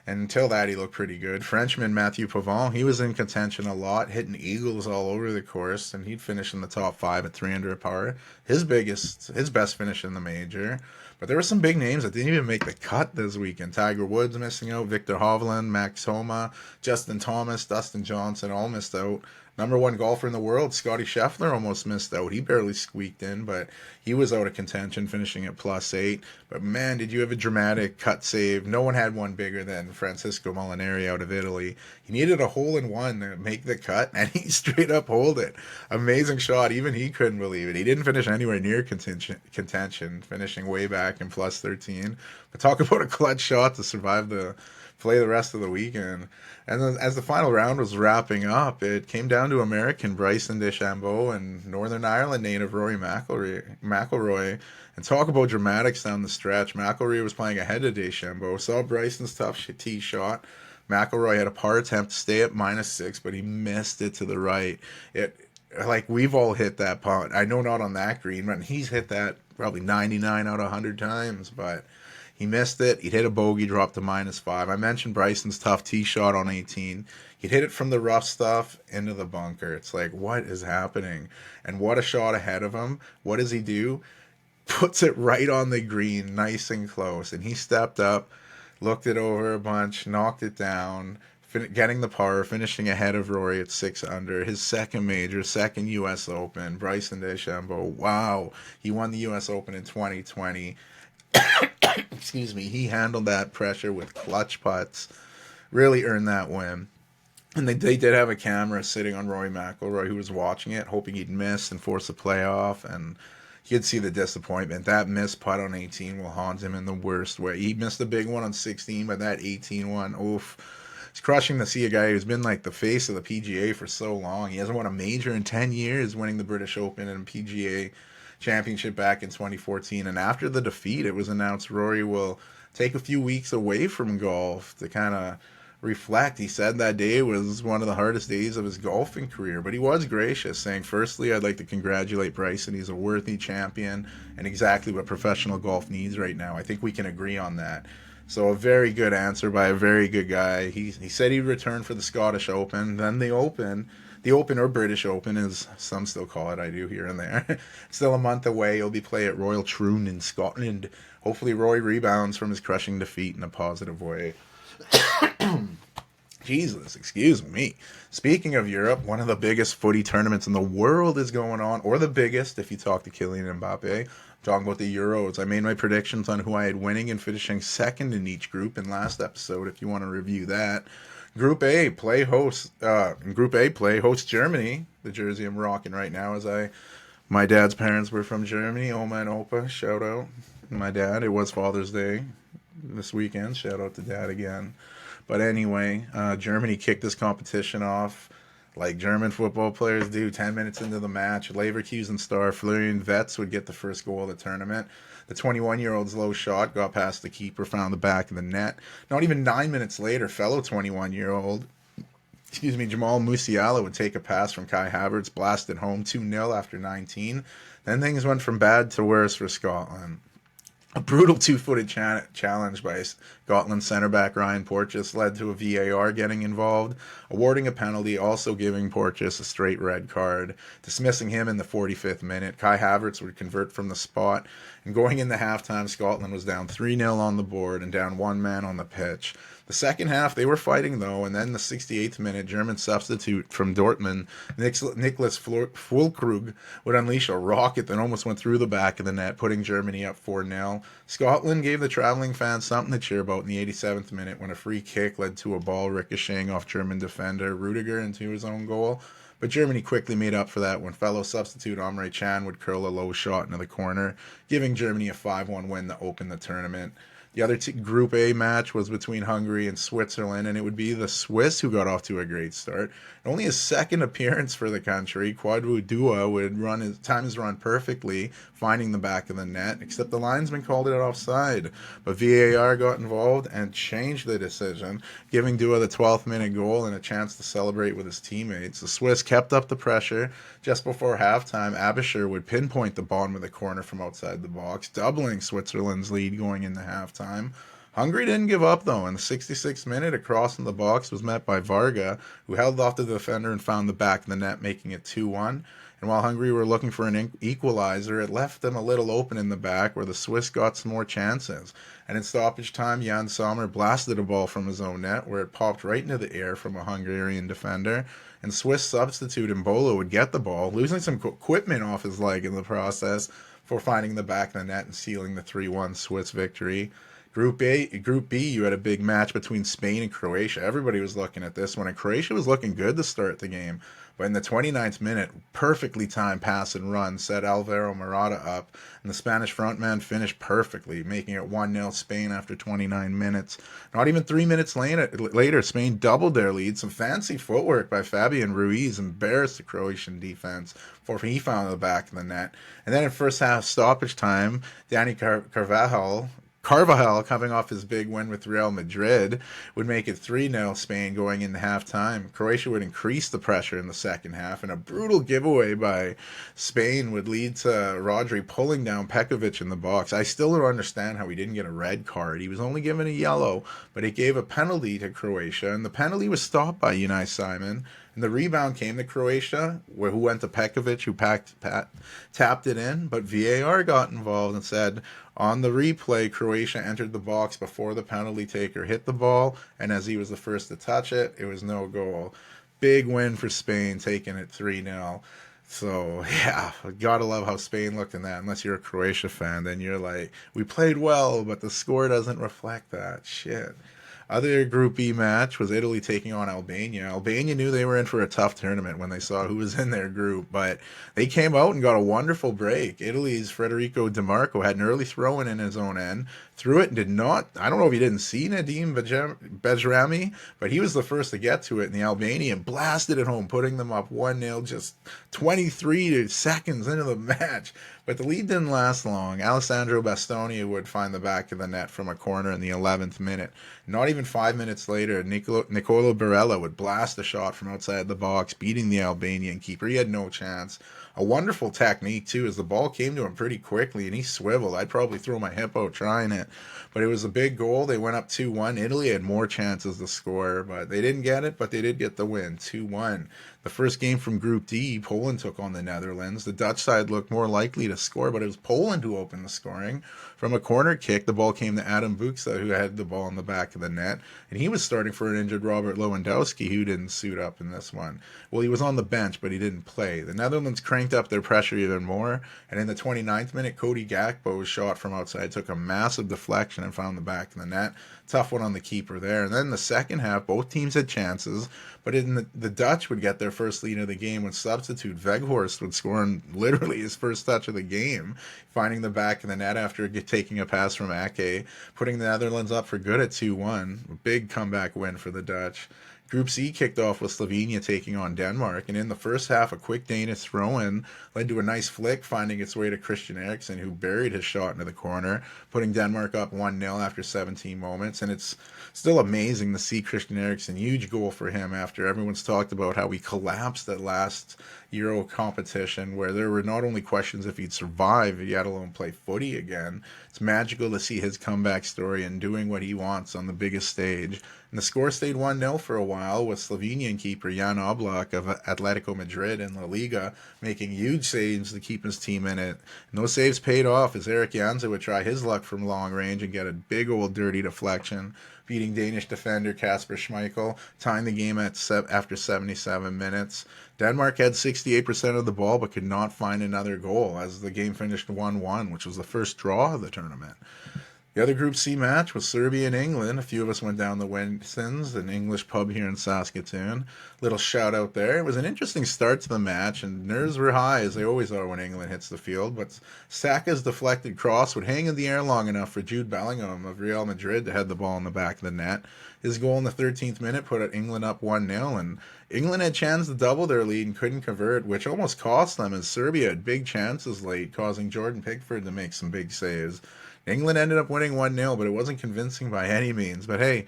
And until that, he looked pretty good. Frenchman Mathieu Pavon, he was in contention a lot, hitting eagles all over the course, and he'd finish in the top 5 at 3 under par. His best finish in the major. But there were some big names that didn't even make the cut this weekend. Tiger Woods missing out, Victor Hovland, Max Homa, Justin Thomas, Dustin Johnson all missed out. Number one golfer in the world, Scotty Scheffler, almost missed out. He barely squeaked in, but he was out of contention, finishing at +8. But man, did you have a dramatic cut save. No one had one bigger than Francisco Molinari out of Italy. He needed a hole-in-one to make the cut, and he straight up holed it. Amazing shot. Even he couldn't believe it. He didn't finish anywhere near contention, finishing way back in +13. But talk about a clutch shot to survive play the rest of the weekend. And then as the final round was wrapping up, it came down to American Bryson DeChambeau and Northern Ireland native Rory McIlroy. And talk about dramatics down the stretch. McIlroy was playing ahead of DeChambeau, saw Bryson's tough tee shot. McIlroy had a par attempt to stay at -6, but he missed it to the right. We've all hit that putt. I know not on that green, but he's hit that probably 99 out of 100 times, but he missed it. He'd hit a bogey, dropped to -5. I mentioned Bryson's tough tee shot on 18. He'd hit it from the rough stuff into the bunker. It's like, what is happening? And what a shot ahead of him. What does he do? Puts it right on the green, nice and close. And he stepped up, looked it over a bunch, knocked it down, getting the par, finishing ahead of Rory at 6 under. His second major, second U.S. Open. Bryson DeChambeau, wow. He won the U.S. Open in 2020. Excuse me. He handled that pressure with clutch putts. Really earned that win. And they did have a camera sitting on Rory McIlroy, who was watching it, hoping he'd miss and force a playoff. And you could see the disappointment. That missed putt on 18 will haunt him in the worst way. He missed a big one on 16, but that 18 one, oof. It's crushing to see a guy who's been like the face of the PGA for so long. He hasn't won a major in 10 years, winning the British Open and PGA Championship back in 2014. And after the defeat, it was announced Rory will take a few weeks away from golf to kind of reflect. He said that day was one of the hardest days of his golfing career, but he was gracious, saying, "Firstly, I'd like to congratulate Bryson. He's a worthy champion and exactly what professional golf needs right now." I think we can agree on that. So a very good answer by a very good guy. He said he'd return for the Scottish Open, then the Open. The Open, or British Open, as some still call it. I do here and there. Still a month away. He'll be playing at Royal Troon in Scotland. Hopefully Roy rebounds from his crushing defeat in a positive way. Jesus, excuse me. Speaking of Europe, one of the biggest footy tournaments in the world is going on, or the biggest if you talk to Kylian Mbappe. I'm talking about the Euros. I made my predictions on who I had winning and finishing second in each group in last episode, if you want to review that. Group A play host Germany, the jersey I'm rocking right now, my dad's parents were from Germany. Oma and Opa, shout out. My dad, it was Father's Day this weekend. Shout out to Dad again. But anyway, Germany kicked this competition off like German football players do. 10 minutes into the match, Leverkusen star Florian Wirtz would get the first goal of the tournament. The 21-year-old's low shot got past the keeper, found the back of the net. Not even 9 minutes later, fellow 21-year-old, Jamal Musiala would take a pass from Kai Havertz, blasted home 2-0 after 19. Then things went from bad to worse for Scotland. A brutal two-footed challenge by Scotland centre back Ryan Porteous led to a VAR getting involved, awarding a penalty, also giving Porteous a straight red card, dismissing him in the 45th minute. Kai Havertz would convert from the spot, and going into halftime, Scotland was down 3-0 on the board and down one man on the pitch. The second half, they were fighting, though, and then the 68th minute, German substitute from Dortmund, Niklas Füllkrug, would unleash a rocket that almost went through the back of the net, putting Germany up 4-0. Scotland gave the traveling fans something to cheer about in the 87th minute when a free kick led to a ball ricocheting off German defender Rudiger into his own goal. But Germany quickly made up for that when fellow substitute Emre Can would curl a low shot into the corner, giving Germany a 5-1 win to open the tournament. The other Group A match was between Hungary and Switzerland, and it would be the Swiss who got off to a great start. Only his second appearance for the country, Kwadwo Dua would run his times run perfectly, finding the back of the net, except the linesman called it offside. But VAR got involved and changed the decision, giving Dua the 12th minute goal and a chance to celebrate with his teammates. The Swiss kept up the pressure. Just before halftime, Abisher would pinpoint the bottom of the corner from outside the box, doubling Switzerland's lead going into halftime. Hungary didn't give up, though. In the 66th minute, a cross in the box was met by Varga, who held off the defender and found the back of the net, making it 2-1. And while Hungary were looking for an equalizer, it left them a little open in the back where the Swiss got some more chances. And in stoppage time, Jan Sommer blasted a ball from his own net where it popped right into the air from a Hungarian defender. And Swiss substitute Mbolo would get the ball, losing some equipment off his leg in the process for finding the back of the net and sealing the 3-1 Swiss victory. Group B, you had a big match between Spain and Croatia. Everybody was looking at this one, and Croatia was looking good to start the game. But in the 29th minute, perfectly timed pass and run set Alvaro Morata up, and the Spanish frontman finished perfectly, making it 1-0 Spain after 29 minutes. Not even 3 minutes later, Spain doubled their lead. Some fancy footwork by Fabian Ruiz embarrassed the Croatian defense before he found the back of the net. And then in first half stoppage time, Dani Carvajal, coming off his big win with Real Madrid, would make it 3-0 Spain going into halftime. Croatia would increase the pressure in the second half, and a brutal giveaway by Spain would lead to Rodri pulling down Pekovic in the box. I still don't understand how he didn't get a red card. He was only given a yellow, but it gave a penalty to Croatia, and the penalty was stopped by Unai Simon. And the rebound came to Croatia, who went to Pekovic, who tapped it in, but VAR got involved and said, on the replay, Croatia entered the box before the penalty taker hit the ball, and as he was the first to touch it, it was no goal. Big win for Spain, taking it 3-0. So, yeah, gotta love how Spain looked in that. Unless you're a Croatia fan, then you're like, we played well, but the score doesn't reflect that. Shit. Other Group B match was Italy taking on Albania. Albania knew they were in for a tough tournament when they saw who was in their group, but they came out and got a wonderful break. Italy's Federico Di Marco had an early throw-in his own end, threw it and did not, I don't know if he didn't see Nadim Bejrami, but he was the first to get to it, and the Albanian blasted it home, putting them up 1-0 just 23 seconds into the match. But the lead didn't last long. Alessandro Bastoni would find the back of the net from a corner in the 11th minute. Not even 5 minutes later, Nicolo Barella would blast a shot from outside the box, beating the Albanian keeper. He had no chance. A wonderful technique, too, as the ball came to him pretty quickly, and he swiveled. I'd probably throw my hip out trying it. But it was a big goal. They went up 2-1. Italy had more chances to score, but they didn't get it, but they did get the win, 2-1. The first game from Group D, Poland took on the Netherlands. The Dutch side looked more likely to score, but it was Poland who opened the scoring. From a corner kick, the ball came to Adam Buksa, who had the ball in the back of the net, and he was starting for an injured Robert Lewandowski, who didn't suit up in this one. Well, he was on the bench, but he didn't play. The Netherlands cranked up their pressure even more, and in the 29th minute, Cody Gakpo's shot from outside took a massive deflection and found the back of the net. Tough one on the keeper there. And then in the second half, both teams had chances, but the Dutch would get their first lead of the game when substitute Weghorst would score on literally his first touch of the game, finding the back of the net after taking a pass from Ake, putting the Netherlands up for good at 2-1. A big comeback win for the Dutch. Group C kicked off with Slovenia taking on Denmark, and in the first half, a quick Danish throw-in led to a nice flick, finding its way to Christian Eriksen, who buried his shot into the corner, putting Denmark up 1-0 after 17 moments. And it's still amazing to see Christian Eriksen, huge goal for him after everyone's talked about how he collapsed that last Euro competition where there were not only questions if he'd survive, yet alone play footy again. It's magical to see his comeback story and doing what he wants on the biggest stage. And the score stayed 1-0 for a while, with Slovenian keeper Jan Oblak of Atletico Madrid in La Liga making huge saves to keep his team in it. And those saves paid off as Erik Jansa would try his luck from long range and get a big old dirty deflection, beating Danish defender Kasper Schmeichel, tying the game after 77 minutes. Denmark had 68% of the ball but could not find another goal as the game finished 1-1, which was the first draw of the tournament. The other Group C match was Serbia and England. A few of us went down the Winston's, an English pub here in Saskatoon. Little shout out there. It was an interesting start to the match, and nerves were high, as they always are when England hits the field. But Saka's deflected cross would hang in the air long enough for Jude Bellingham of Real Madrid to head the ball in the back of the net. His goal in the 13th minute put England up 1-0, and England had chance to double their lead and couldn't convert, which almost cost them, as Serbia had big chances late, causing Jordan Pickford to make some big saves. England ended up winning 1-0, but it wasn't convincing by any means. But hey,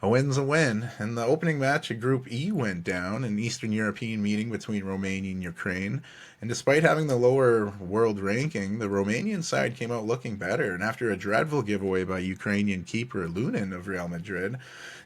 a win's a win. And the opening match of Group E went down, an Eastern European meeting between Romania and Ukraine. And despite having the lower world ranking, the Romanian side came out looking better. And after a dreadful giveaway by Ukrainian keeper Lunin of Real Madrid,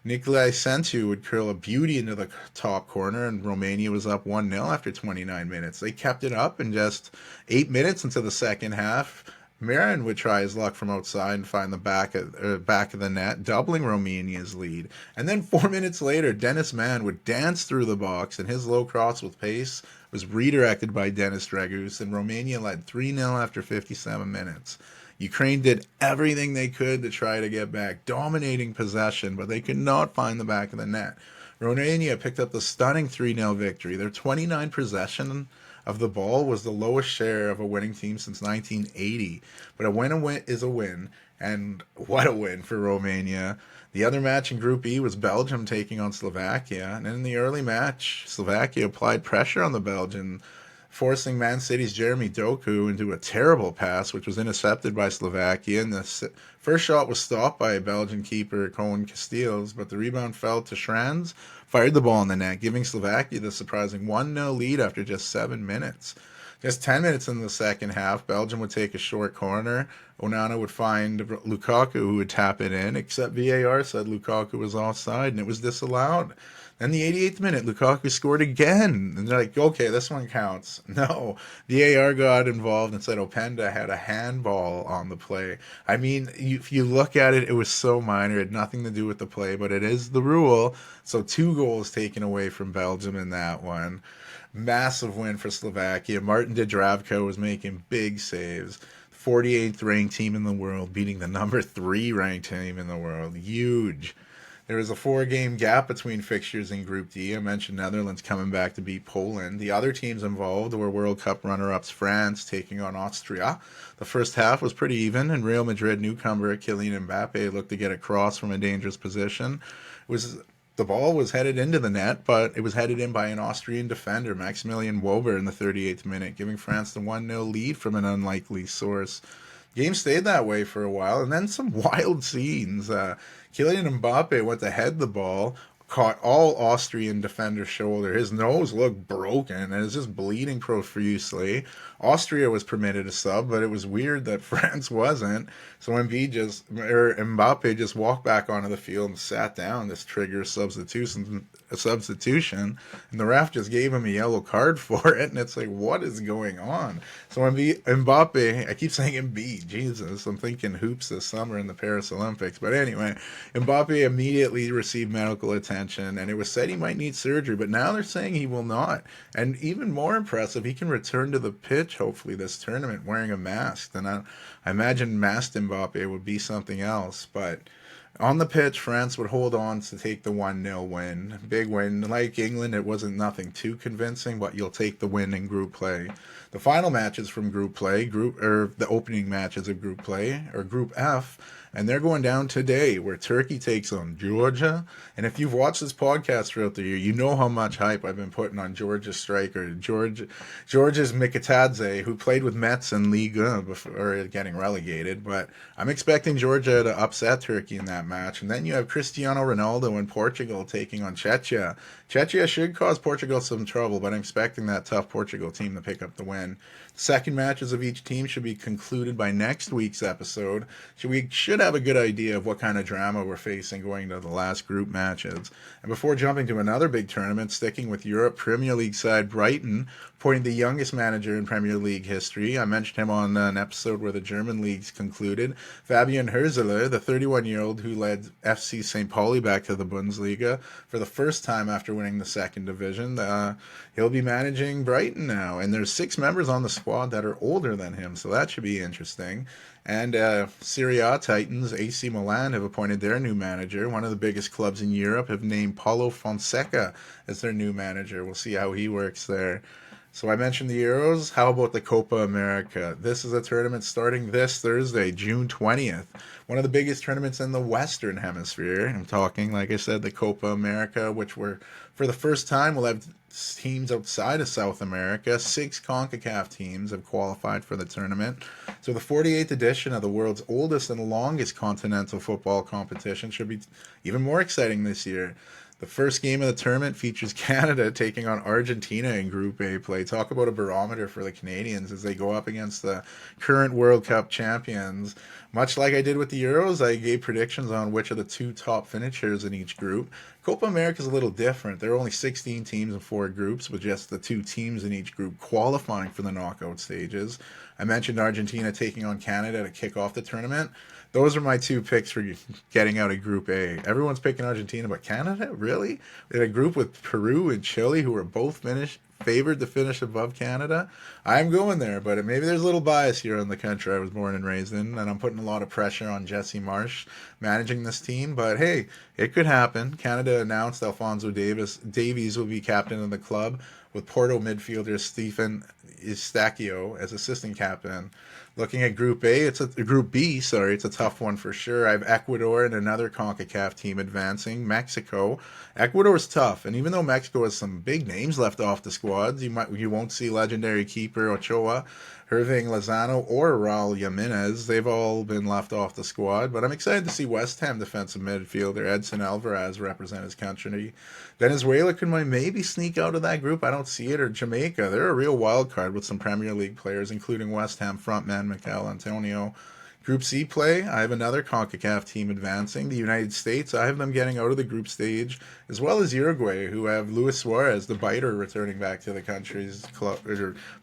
Nicolae Sentu would curl a beauty into the top corner, and Romania was up 1-0 after 29 minutes. They kept it up, and just 8 minutes into the second half, Marin would try his luck from outside and find the back of the net, doubling Romania's lead. And then 4 minutes later, Dennis Mann would dance through the box, and his low cross with pace was redirected by Denis Dragus, and Romania led 3-0 after 57 minutes. Ukraine did everything they could to try to get back, dominating possession, but they could not find the back of the net. Romania picked up the stunning 3-0 victory. Their 29 possession of the ball was the lowest share of a winning team since 1980. But a win is a win, and what a win for Romania. The other match in Group E was Belgium taking on Slovakia, and in the early match, Slovakia applied pressure on the Belgians, forcing Man City's Jeremy Doku into a terrible pass, which was intercepted by Slovakia. And the first shot was stopped by Belgian keeper Koen Casteels, but the rebound fell to Schranz, fired the ball in the net, giving Slovakia the surprising 1-0 lead after just 7 minutes. Just 10 minutes in the second half, Belgium would take a short corner. Onana would find Lukaku, who would tap it in, except VAR said Lukaku was offside, and it was disallowed. Then the 88th minute, Lukaku scored again. And they're like, okay, this one counts. No, VAR got involved and said Openda had a handball on the play. I mean, if you look at it, it was so minor. It had nothing to do with the play, but it is the rule. So 2 goals taken away from Belgium in that one. Massive win for Slovakia. Martin Dubravka was making big saves. 48th ranked team in the world, beating the number 3 ranked team in the world. Huge. There was a 4-game gap between fixtures in Group D. I mentioned Netherlands coming back to beat Poland. The other teams involved were World Cup runner-ups France taking on Austria. The first half was pretty even, and Real Madrid newcomer Kylian Mbappe looked to get a cross from a dangerous position. The ball was headed into the net, but it was headed in by an Austrian defender, Maximilian Wober, in the 38th minute, giving France the 1-0 lead from an unlikely source. Game stayed that way for a while, and then some wild scenes. Kylian Mbappe went to head the ball, caught all Austrian defender's shoulder. His nose looked broken and it was just bleeding profusely. Austria was permitted a sub, but it was weird that France wasn't. So Mbappe just walked back onto the field and sat down. This triggers substitution, and the ref just gave him a yellow card for it. And it's like, what is going on? So Mbappe, I keep saying Embiid, Jesus, I'm thinking hoops this summer in the Paris Olympics. But anyway, Mbappe immediately received medical attention, and it was said he might need surgery, but now they're saying he will not. And even more impressive, he can return to the pitch, hopefully, this tournament wearing a mask. And I imagine masked Mbappe would be something else, but on the pitch, France would hold on to take the 1-0 win. Big win. Like England, it wasn't nothing too convincing, but you'll take the win in group play. The final matches from group play, the opening matches of group play, or Group F, and they're going down today, where Turkey takes on Georgia. And if you've watched this podcast throughout the year, you know how much hype I've been putting on Georgia's striker, Georgia's Mikitadze, who played with Metz in Liga before getting relegated. But I'm expecting Georgia to upset Turkey in that match. And then you have Cristiano Ronaldo in Portugal taking on Czechia. Czechia should cause Portugal some trouble, but I'm expecting that tough Portugal team to pick up the win. The second matches of each team should be concluded by next week's episode, so we should have a good idea of what kind of drama we're facing going to the last group matches. And before jumping to another big tournament, sticking with Europe, Premier League side Brighton appointed the youngest manager in Premier League history. I mentioned him on an episode where the German leagues concluded. Fabian Hürzeler, the 31-year-old who led FC St. Pauli back to the Bundesliga for the first time after winning the second division. He'll be managing Brighton now, and there's 6 members on the squad that are older than him, so that should be interesting. And Serie A Titans, AC Milan, have appointed their new manager. One of the biggest clubs in Europe have named Paulo Fonseca as their new manager. We'll see how he works there. So I mentioned the Euros. How about the Copa America? This is a tournament starting this Thursday, June 20th. One of the biggest tournaments in the Western Hemisphere. I'm talking, like I said, the Copa America, which for the first time, we'll have teams outside of South America. 6 CONCACAF teams have qualified for the tournament. So the 48th edition of the world's oldest and longest continental football competition should be even more exciting this year. The first game of the tournament features Canada taking on Argentina in Group A play. Talk about a barometer for the Canadians as they go up against the current World Cup champions. Much like I did with the Euros, I gave predictions on which of the 2 top finishers in each group. Copa America is a little different. There are only 16 teams in 4 groups, with just the 2 teams in each group qualifying for the knockout stages. I mentioned Argentina taking on Canada to kick off the tournament. Those are my 2 picks for getting out of Group A. Everyone's picking Argentina, but Canada? Really? We had a group with Peru and Chile who were both favored to finish above Canada. I'm going there, but maybe there's a little bias here in the country I was born and raised in, and I'm putting a lot of pressure on Jesse Marsh managing this team. But hey, it could happen. Canada announced Alphonso Davies will be captain of the club, with Porto midfielder Stephen Eustachio as assistant captain. Looking at Group B, it's a tough one for sure. I have Ecuador and another CONCACAF team advancing. Mexico. Ecuador's tough, and even though Mexico has some big names left off the squads, you won't see legendary keeper Ochoa, Herving Lozano, or Raul Jimenez. They've all been left off the squad, but I'm excited to see West Ham defensive midfielder Edson Alvarez represent his country. Venezuela could maybe sneak out of that group. I don't see it. Or Jamaica. They're a real wild card with some Premier League players, including West Ham frontman Mikel Antonio. Group C play, I have another CONCACAF team advancing. The United States, I have them getting out of the group stage, as well as Uruguay, who have Luis Suarez, the biter, returning back to the country's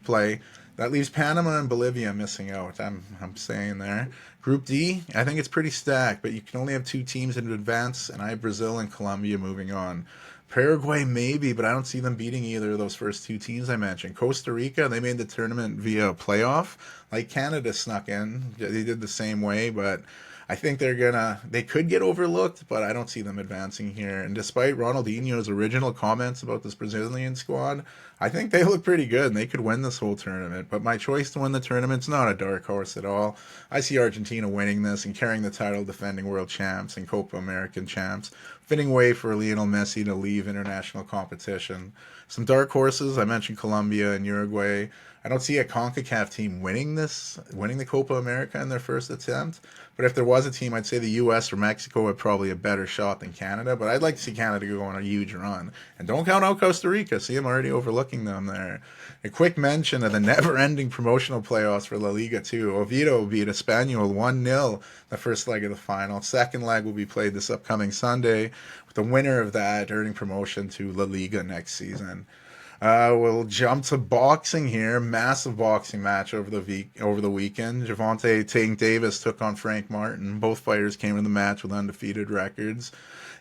play. That leaves Panama and Bolivia missing out. I'm saying there. Group D, I think it's pretty stacked, but you can only have 2 teams in advance, and I have Brazil and Colombia moving on. Paraguay maybe, but I don't see them beating either of those first 2 teams I mentioned. Costa Rica, they made the tournament via a playoff. Like Canada snuck in. They did the same way, but I think they could get overlooked, but I don't see them advancing here. And despite Ronaldinho's original comments about this Brazilian squad, I think they look pretty good and they could win this whole tournament. But my choice to win the tournament's not a dark horse at all. I see Argentina winning this and carrying the title, defending world champs and Copa American champs. Fitting way for Lionel Messi to leave international competition. Some dark horses, I mentioned Colombia and Uruguay. I don't see a CONCACAF team winning the Copa America in their first attempt. But if there was a team, I'd say the U.S. or Mexico had probably a better shot than Canada. But I'd like to see Canada go on a huge run. And don't count out Costa Rica. See, I'm already overlooking them there. A quick mention of the never-ending promotional playoffs for La Liga 2. Oviedo beat Espanyol 1-0 the first leg of the final. Second leg will be played this upcoming Sunday, with the winner of that earning promotion to La Liga next season. We'll jump to boxing here. Massive boxing match over the weekend. Gervonta Tank Davis took on Frank Martin. Both fighters came to the match with undefeated records.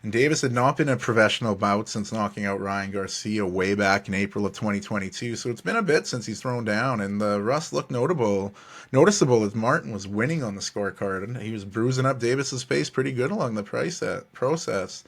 And Davis had not been in a professional bout since knocking out Ryan Garcia way back in April of 2022. So it's been a bit since he's thrown down, and the rust looked noticeable as Martin was winning on the scorecard, and he was bruising up Davis's pace pretty good along the process.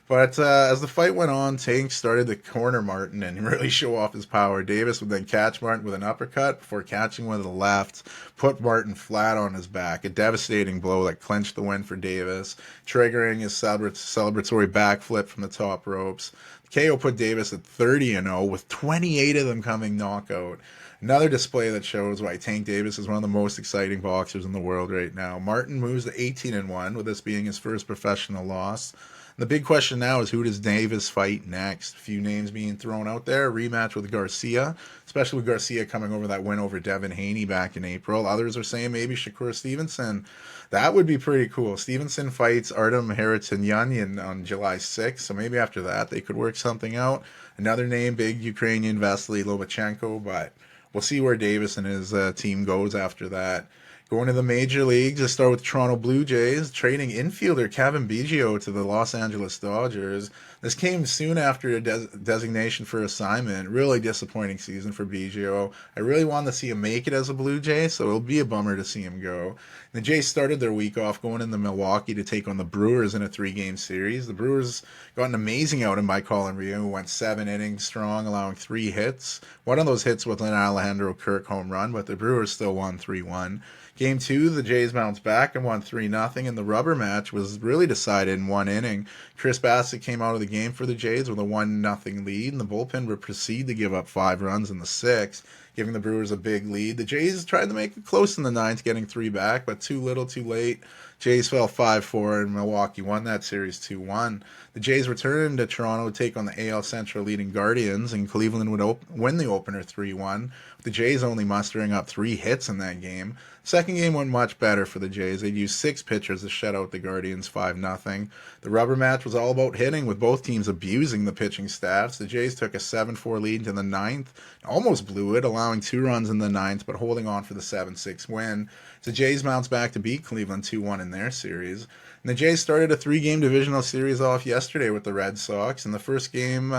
But as the fight went on, Tank started to corner Martin and really show off his power. Davis would then catch Martin with an uppercut before catching with a left, put Martin flat on his back. A devastating blow that clinched the win for Davis, triggering his celebratory backflip from the top ropes. KO put Davis at 30-0, with 28 of them coming knockout. Another display that shows why Tank Davis is one of the most exciting boxers in the world right now. Martin moves to 18-1, with this being his first professional loss. The big question now is, who does Davis fight next? A few names being thrown out there. A rematch with Garcia, especially with Garcia coming over that win over Devin Haney back in April. Others are saying maybe Shakur Stevenson. That would be pretty cool. Stevenson fights Artem Harutyunyan on July 6th, so maybe after that they could work something out. Another name, big Ukrainian Vasily Lomachenko, but we'll see where Davis and his team goes after that. Going to the major leagues, let's start with Toronto Blue Jays, trading infielder Kevin Biggio to the Los Angeles Dodgers. This came soon after a designation for assignment. Really disappointing season for Biggio. I really wanted to see him make it as a Blue Jay, so it'll be a bummer to see him go. The Jays started their week off going into Milwaukee to take on the Brewers in a 3-game series. The Brewers got an amazing outing by Colin Rio, who went 7 innings strong, allowing 3 hits. One of those hits was an Alejandro Kirk home run, but the Brewers still won 3-1. Game 2, the Jays bounced back and won 3-0, and the rubber match was really decided in 1 inning. Chris Bassett came out of the game for the Jays with a 1-0 lead, and the bullpen would proceed to give up 5 runs in the 6th, giving the Brewers a big lead. The Jays tried to make it close in the 9th, getting 3 back, but too little, too late. Jays fell 5-4, and Milwaukee won that series 2-1. The Jays returned to Toronto to take on the AL Central leading Guardians, and Cleveland would win the opener 3-1. The Jays only mustering up 3 hits in that game. Second game went much better for the Jays. They'd used 6 pitchers to shut out the Guardians 5-0. The rubber match was all about hitting, with both teams abusing the pitching staffs. The Jays took a 7-4 lead into the 9th, almost blew it, allowing 2 runs in the 9th, but holding on for the 7-6 win. The Jays bounced back to beat Cleveland 2-1 in their series. And the Jays started a 3-game divisional series off yesterday with the Red Sox. And the first game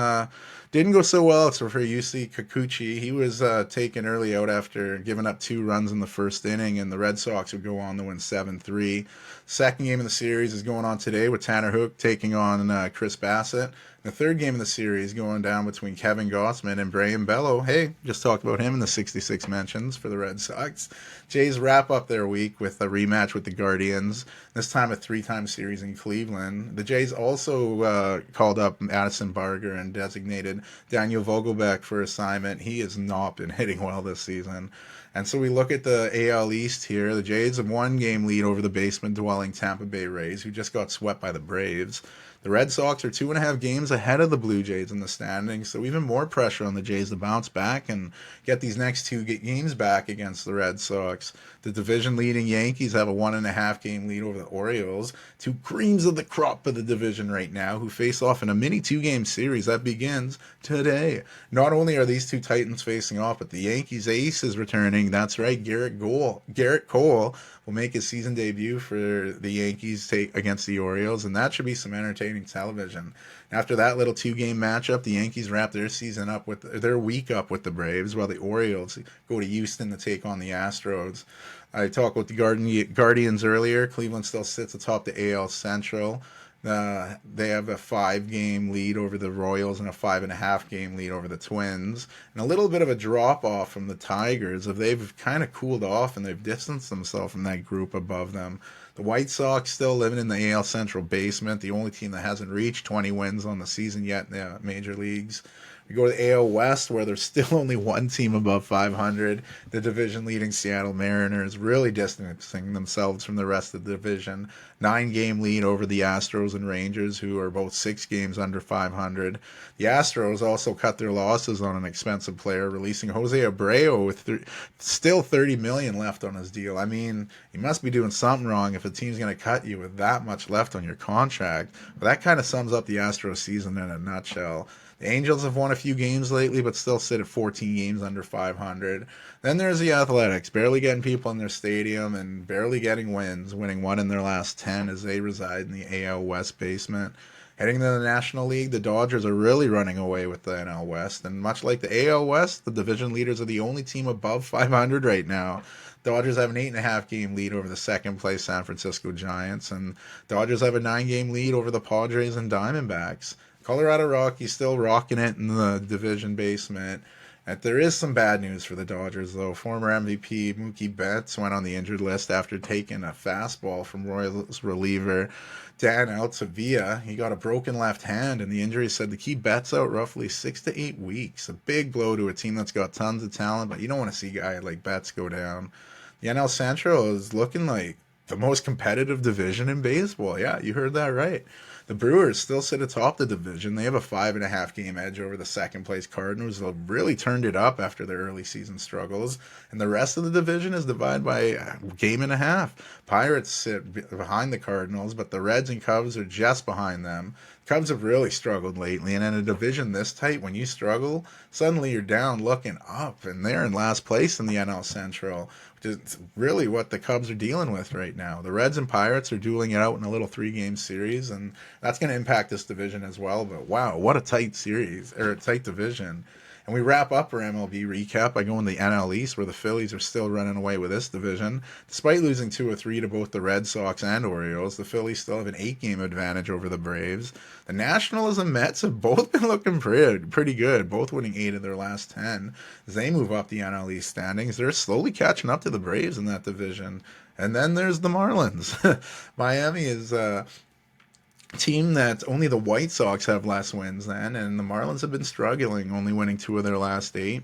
didn't go so well. It's for Yusei Kikuchi. He was taken early out after giving up 2 runs in the first inning, and the Red Sox would go on to win 7-3. Second game of the series is going on today with Tanner Hook taking on Chris Bassett. The third game of the series going down between Kevin Gossman and Brayan Bello. Hey, just talked about him in the 66 mentions for the Red Sox. Jays wrap up their week with a rematch with the Guardians, this time a 3-time series in Cleveland. The Jays also called up Addison Barger and designated Daniel Vogelbach for assignment. He has not been hitting well this season. And so we look at the AL East here. The Jays have 1-game lead over the basement-dwelling Tampa Bay Rays, who just got swept by the Braves. The Red Sox are 2.5 games ahead of the Blue Jays in the standings, so even more pressure on the Jays to bounce back and get these next 2 games back against the Red Sox. The division-leading Yankees have a 1.5-game lead over the Orioles, 2 creams of the crop of the division right now, who face off in a mini 2-game series that begins today. Not only are these 2 Titans facing off, but the Yankees ace is returning. That's right, Garrett Cole will make his season debut for the Yankees against the Orioles, and that should be some entertaining television. After that little 2-game matchup, the Yankees wrap their week up with the Braves, while the Orioles go to Houston to take on the Astros. I talked with the Guardians earlier. Cleveland still sits atop the AL Central. They have a 5-game lead over the Royals and a 5.5-game lead over the Twins, and a little bit of a drop off from the Tigers. They've kind of cooled off and they've distanced themselves from that group above them. The White Sox still living in the AL Central basement, the only team that hasn't reached 20 wins on the season yet in the major leagues. We go to the AL West, where there's still only 1 team above 500. The division-leading Seattle Mariners really distancing themselves from the rest of the division. 9-game lead over the Astros and Rangers, who are both 6 games under 500. The Astros also cut their losses on an expensive player, releasing Jose Abreu with still $30 million left on his deal. I mean, you must be doing something wrong if a team's going to cut you with that much left on your contract. But that kind of sums up the Astros season in a nutshell. The Angels have won a few games lately, but still sit at 14 games under 500. Then there's the Athletics, barely getting people in their stadium and barely getting wins, winning 1 in their last 10 as they reside in the AL West basement. Heading to the National League, the Dodgers are really running away with the NL West, and much like the AL West, the division leaders are the only team above 500 right now. Dodgers have an 8.5-game lead over the second-place San Francisco Giants, and Dodgers have a 9-game lead over the Padres and Diamondbacks. Colorado Rockies still rocking it in the division basement. And there is some bad news for the Dodgers, though. Former MVP Mookie Betts went on the injured list after taking a fastball from Royals reliever Dan Altavilla. He got a broken left hand, and the injury said to keep Betts out roughly 6 to 8 weeks. A big blow to a team that's got tons of talent, but you don't want to see a guy like Betts go down. The NL Central is looking like the most competitive division in baseball. Yeah, you heard that right. The Brewers still sit atop the division. They have a 5.5 game edge over the second place Cardinals. They've really turned it up after their early season struggles. And the rest of the division is divided by a game and a half. Pirates sit behind the Cardinals, but the Reds and Cubs are just behind them. Cubs have really struggled lately, and in a division this tight, when you struggle, suddenly you're down looking up, and they're in last place in the NL Central, which is really what the Cubs are dealing with right now. The Reds and Pirates are dueling it out in a little 3-game series, and that's going to impact this division as well. But wow, what a tight series, or a tight division. And we wrap up our MLB recap by going to the NL East, where the Phillies are still running away with this division. Despite losing 2 or 3 to both the Red Sox and Orioles, the Phillies still have an 8-game advantage over the Braves. The Nationals and Mets have both been looking pretty good, both winning 8 of their last 10. As they move up the NL East standings, they're slowly catching up to the Braves in that division. And then there's the Marlins. Miami is team that only the White Sox have less wins than, and the Marlins have been struggling, only winning 2 of their last 8.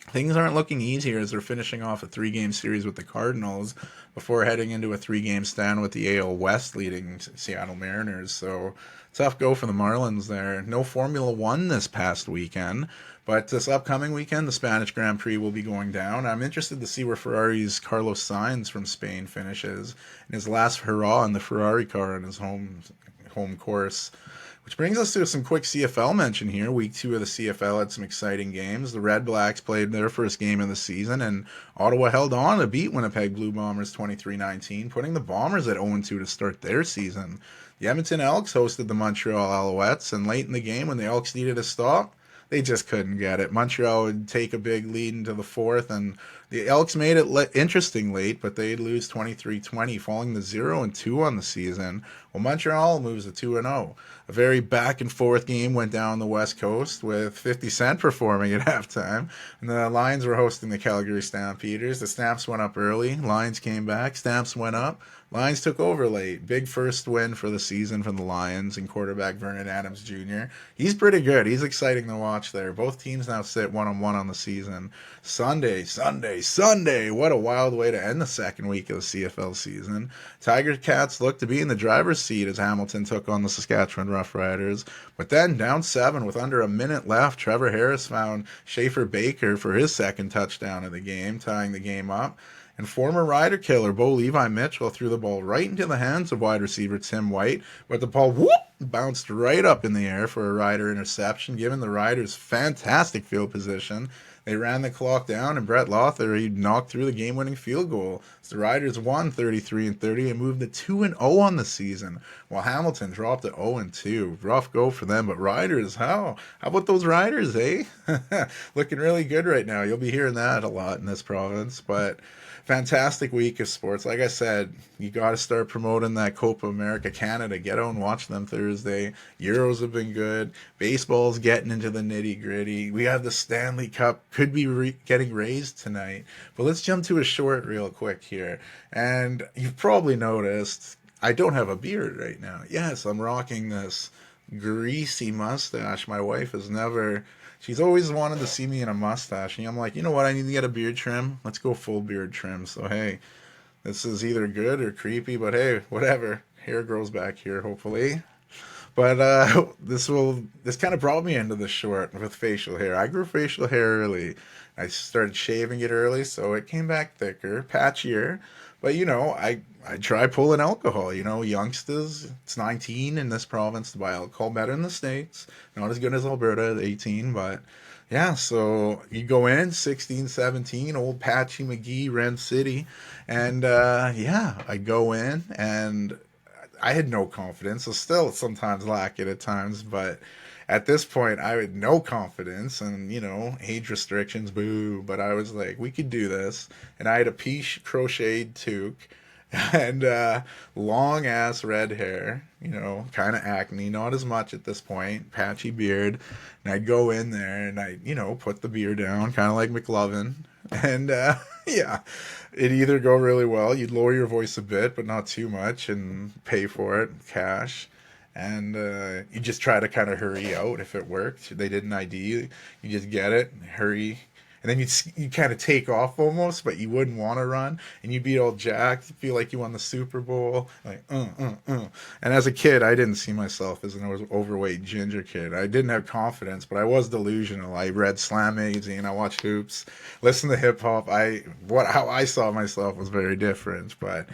Things aren't looking easier as they're finishing off a 3-game series with the Cardinals before heading into a 3-game stand with the AL West leading Seattle Mariners. So tough go for the Marlins there. No Formula One this past weekend, but this upcoming weekend, the Spanish Grand Prix will be going down. I'm interested to see where Ferrari's Carlos Sainz from Spain finishes in his last hurrah in the Ferrari car on his home course. Which brings us to some quick CFL mention here. Week 2 of the CFL had some exciting games. The Red Blacks played their first game of the season, and Ottawa held on to beat Winnipeg Blue Bombers 23-19, putting the Bombers at 0-2 to start their season. The Edmonton Elks hosted the Montreal Alouettes, and late in the game when the Elks needed a stop, they just couldn't get it. Montreal would take a big lead into the fourth, and the Elks made it interesting late, but they'd lose 23-20, falling to 0-2 on the season. Well, Montreal moves to 2-0. A very back-and-forth game went down the West Coast with 50 Cent performing at halftime. And the Lions were hosting the Calgary Stampeders. The Stamps went up early. Lions came back. Stamps went up. Lions took over late. Big first win for the season from the Lions and quarterback Vernon Adams Jr. He's pretty good. He's exciting to watch there. Both teams now sit 1-1 on the season. Sunday. What a wild way to end the second week of the CFL season. Tiger Cats looked to be in the driver's seat as Hamilton took on the Saskatchewan Roughriders. But then down 7 with under a minute left, Trevor Harris found Schaefer Baker for his second touchdown of the game, tying the game up. And former Rider killer Bo Levi Mitchell threw the ball right into the hands of wide receiver Tim White, but the ball bounced right up in the air for a Rider interception, giving the Riders fantastic field position. They ran the clock down, and Brett Lothar, he knocked through the game-winning field goal. So the Riders won 33-30 and moved to 2-0 on the season, while Hamilton dropped to 0-2. Rough go for them, but Riders, how about those Riders, eh? Looking really good right now. You'll be hearing that a lot in this province, but fantastic week of sports. Like I said, you got to start promoting that Copa America Canada. Get out and watch them Thursday. Euros have been good. Baseball's getting into the nitty gritty. We have the Stanley Cup. Could be getting raised tonight. But let's jump to a short real quick here. And you've probably noticed I don't have a beard right now. Yes, I'm rocking this greasy mustache. My wife has never... She's always wanted to see me in a mustache. And I'm like, you know what? I need to get a beard trim. Let's go full beard trim. So, hey, this is either good or creepy, but hey, whatever. Hair grows back here, hopefully. But this kind of brought me into the short with facial hair. I grew facial hair early. I started shaving it early, so it came back thicker, patchier. But, I try pulling alcohol. Youngsters, it's 19 in this province to buy alcohol, better in the States. Not as good as Alberta at 18, but yeah, so you go in, 16, 17, old Patchy McGee, Ren City. And I go in and I had no confidence. I still sometimes lack it at times, but at this point, I had no confidence and, age restrictions, boo. But I was like, we could do this. And I had a piche crocheted toque and long ass red hair, kind of acne, not as much at this point, patchy beard. And I'd go in there and I, put the beer down, kind of like McLovin. And it'd either go really well, you'd lower your voice a bit, but not too much, and pay for it, cash. And you just try to kind of hurry out if it worked. They didn't ID you. You just get it, hurry and then you kind of take off almost, but you wouldn't want to run, and you'd be all jacked, feel like you won the Super Bowl, like And as a kid, I didn't see myself as an overweight ginger kid. I didn't have confidence, but I was delusional. I read Slam magazine, I watched hoops, listened to hip hop. How I saw myself was very different, but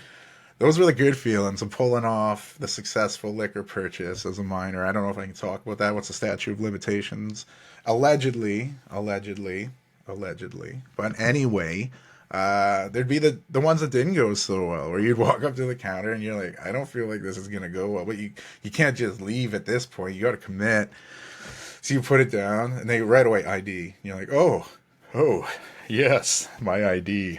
those were the good feelings of pulling off the successful liquor purchase as a minor. I don't know if I can talk about that. What's the statute of limitations? Allegedly. But anyway, there'd be the ones that didn't go so well, where you'd walk up to the counter and you're like, I don't feel like this is gonna go well. But you can't just leave at this point. You got to commit. So you put it down, and they right away ID. And you're like, oh, yes, my ID.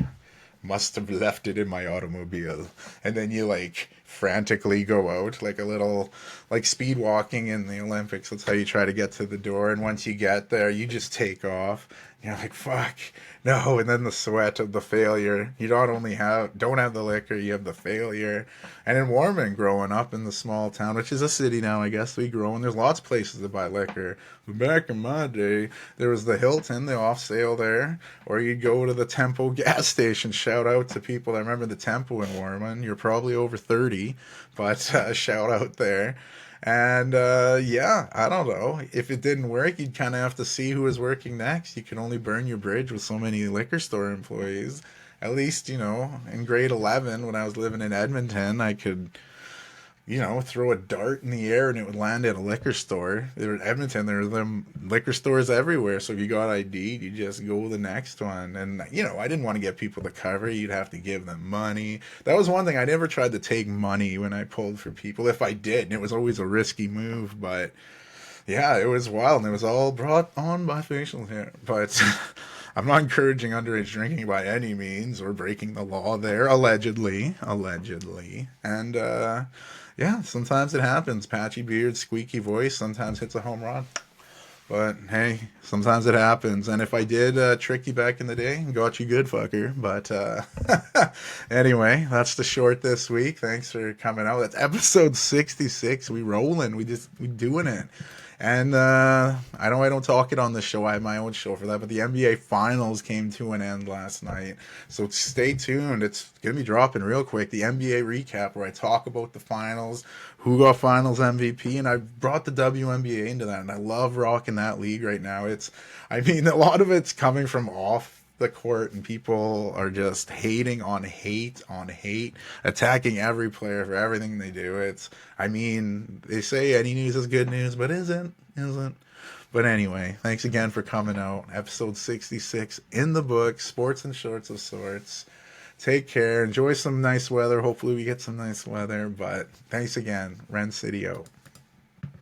Must have left it in my automobile. And then you like frantically go out like a little, like speed walking in the Olympics. That's how you try to get to the door. And once you get there, you just take off. You're like, fuck, no. And then the sweat of the failure. You don't have the liquor, you have the failure. And in Warman, growing up in the small town, which is a city now, I guess, we grow, and there's lots of places to buy liquor. But back in my day, there was the Hilton, the off sale there, or you'd go to the Tempo gas station. Shout out to people that remember the Tempo in Warman. You're probably over 30, but shout out there. And yeah, I don't know. If it didn't work, you'd kind of have to see who was working next. You could only burn your bridge with so many liquor store employees. At least, in grade 11, when I was living in Edmonton, I could, throw a dart in the air and it would land at a liquor store. In Edmonton, there were them liquor stores everywhere. So if you got ID'd, you just go to the next one. And, I didn't want to get people to cover. You'd have to give them money. That was one thing. I never tried to take money when I pulled for people. If I did, and it was always a risky move. But, yeah, it was wild. And it was all brought on by facial hair. But I'm not encouraging underage drinking by any means or breaking the law there. Allegedly. And, yeah, sometimes it happens. Patchy beard, squeaky voice, sometimes hits a home run. But hey, sometimes it happens. And if I did trick you back in the day, got you good, fucker. But anyway, that's the short this week. Thanks for coming out. That's episode 66. We rolling. We doing it. And I don't talk it on the show. I have my own show for that. But the NBA Finals came to an end last night. So stay tuned. It's going to be dropping real quick. The NBA recap where I talk about the finals, who got finals MVP. And I brought the WNBA into that. And I love rocking that league right now. A lot of it's coming from off the court, and people are just hating on hate, attacking every player for everything they do. They say any news is good news, but isn't. But anyway, thanks again for coming out. Episode 66 in the book, sports and shorts of sorts. Take care. Enjoy some nice weather. Hopefully we get some nice weather, but thanks again. Ren City out.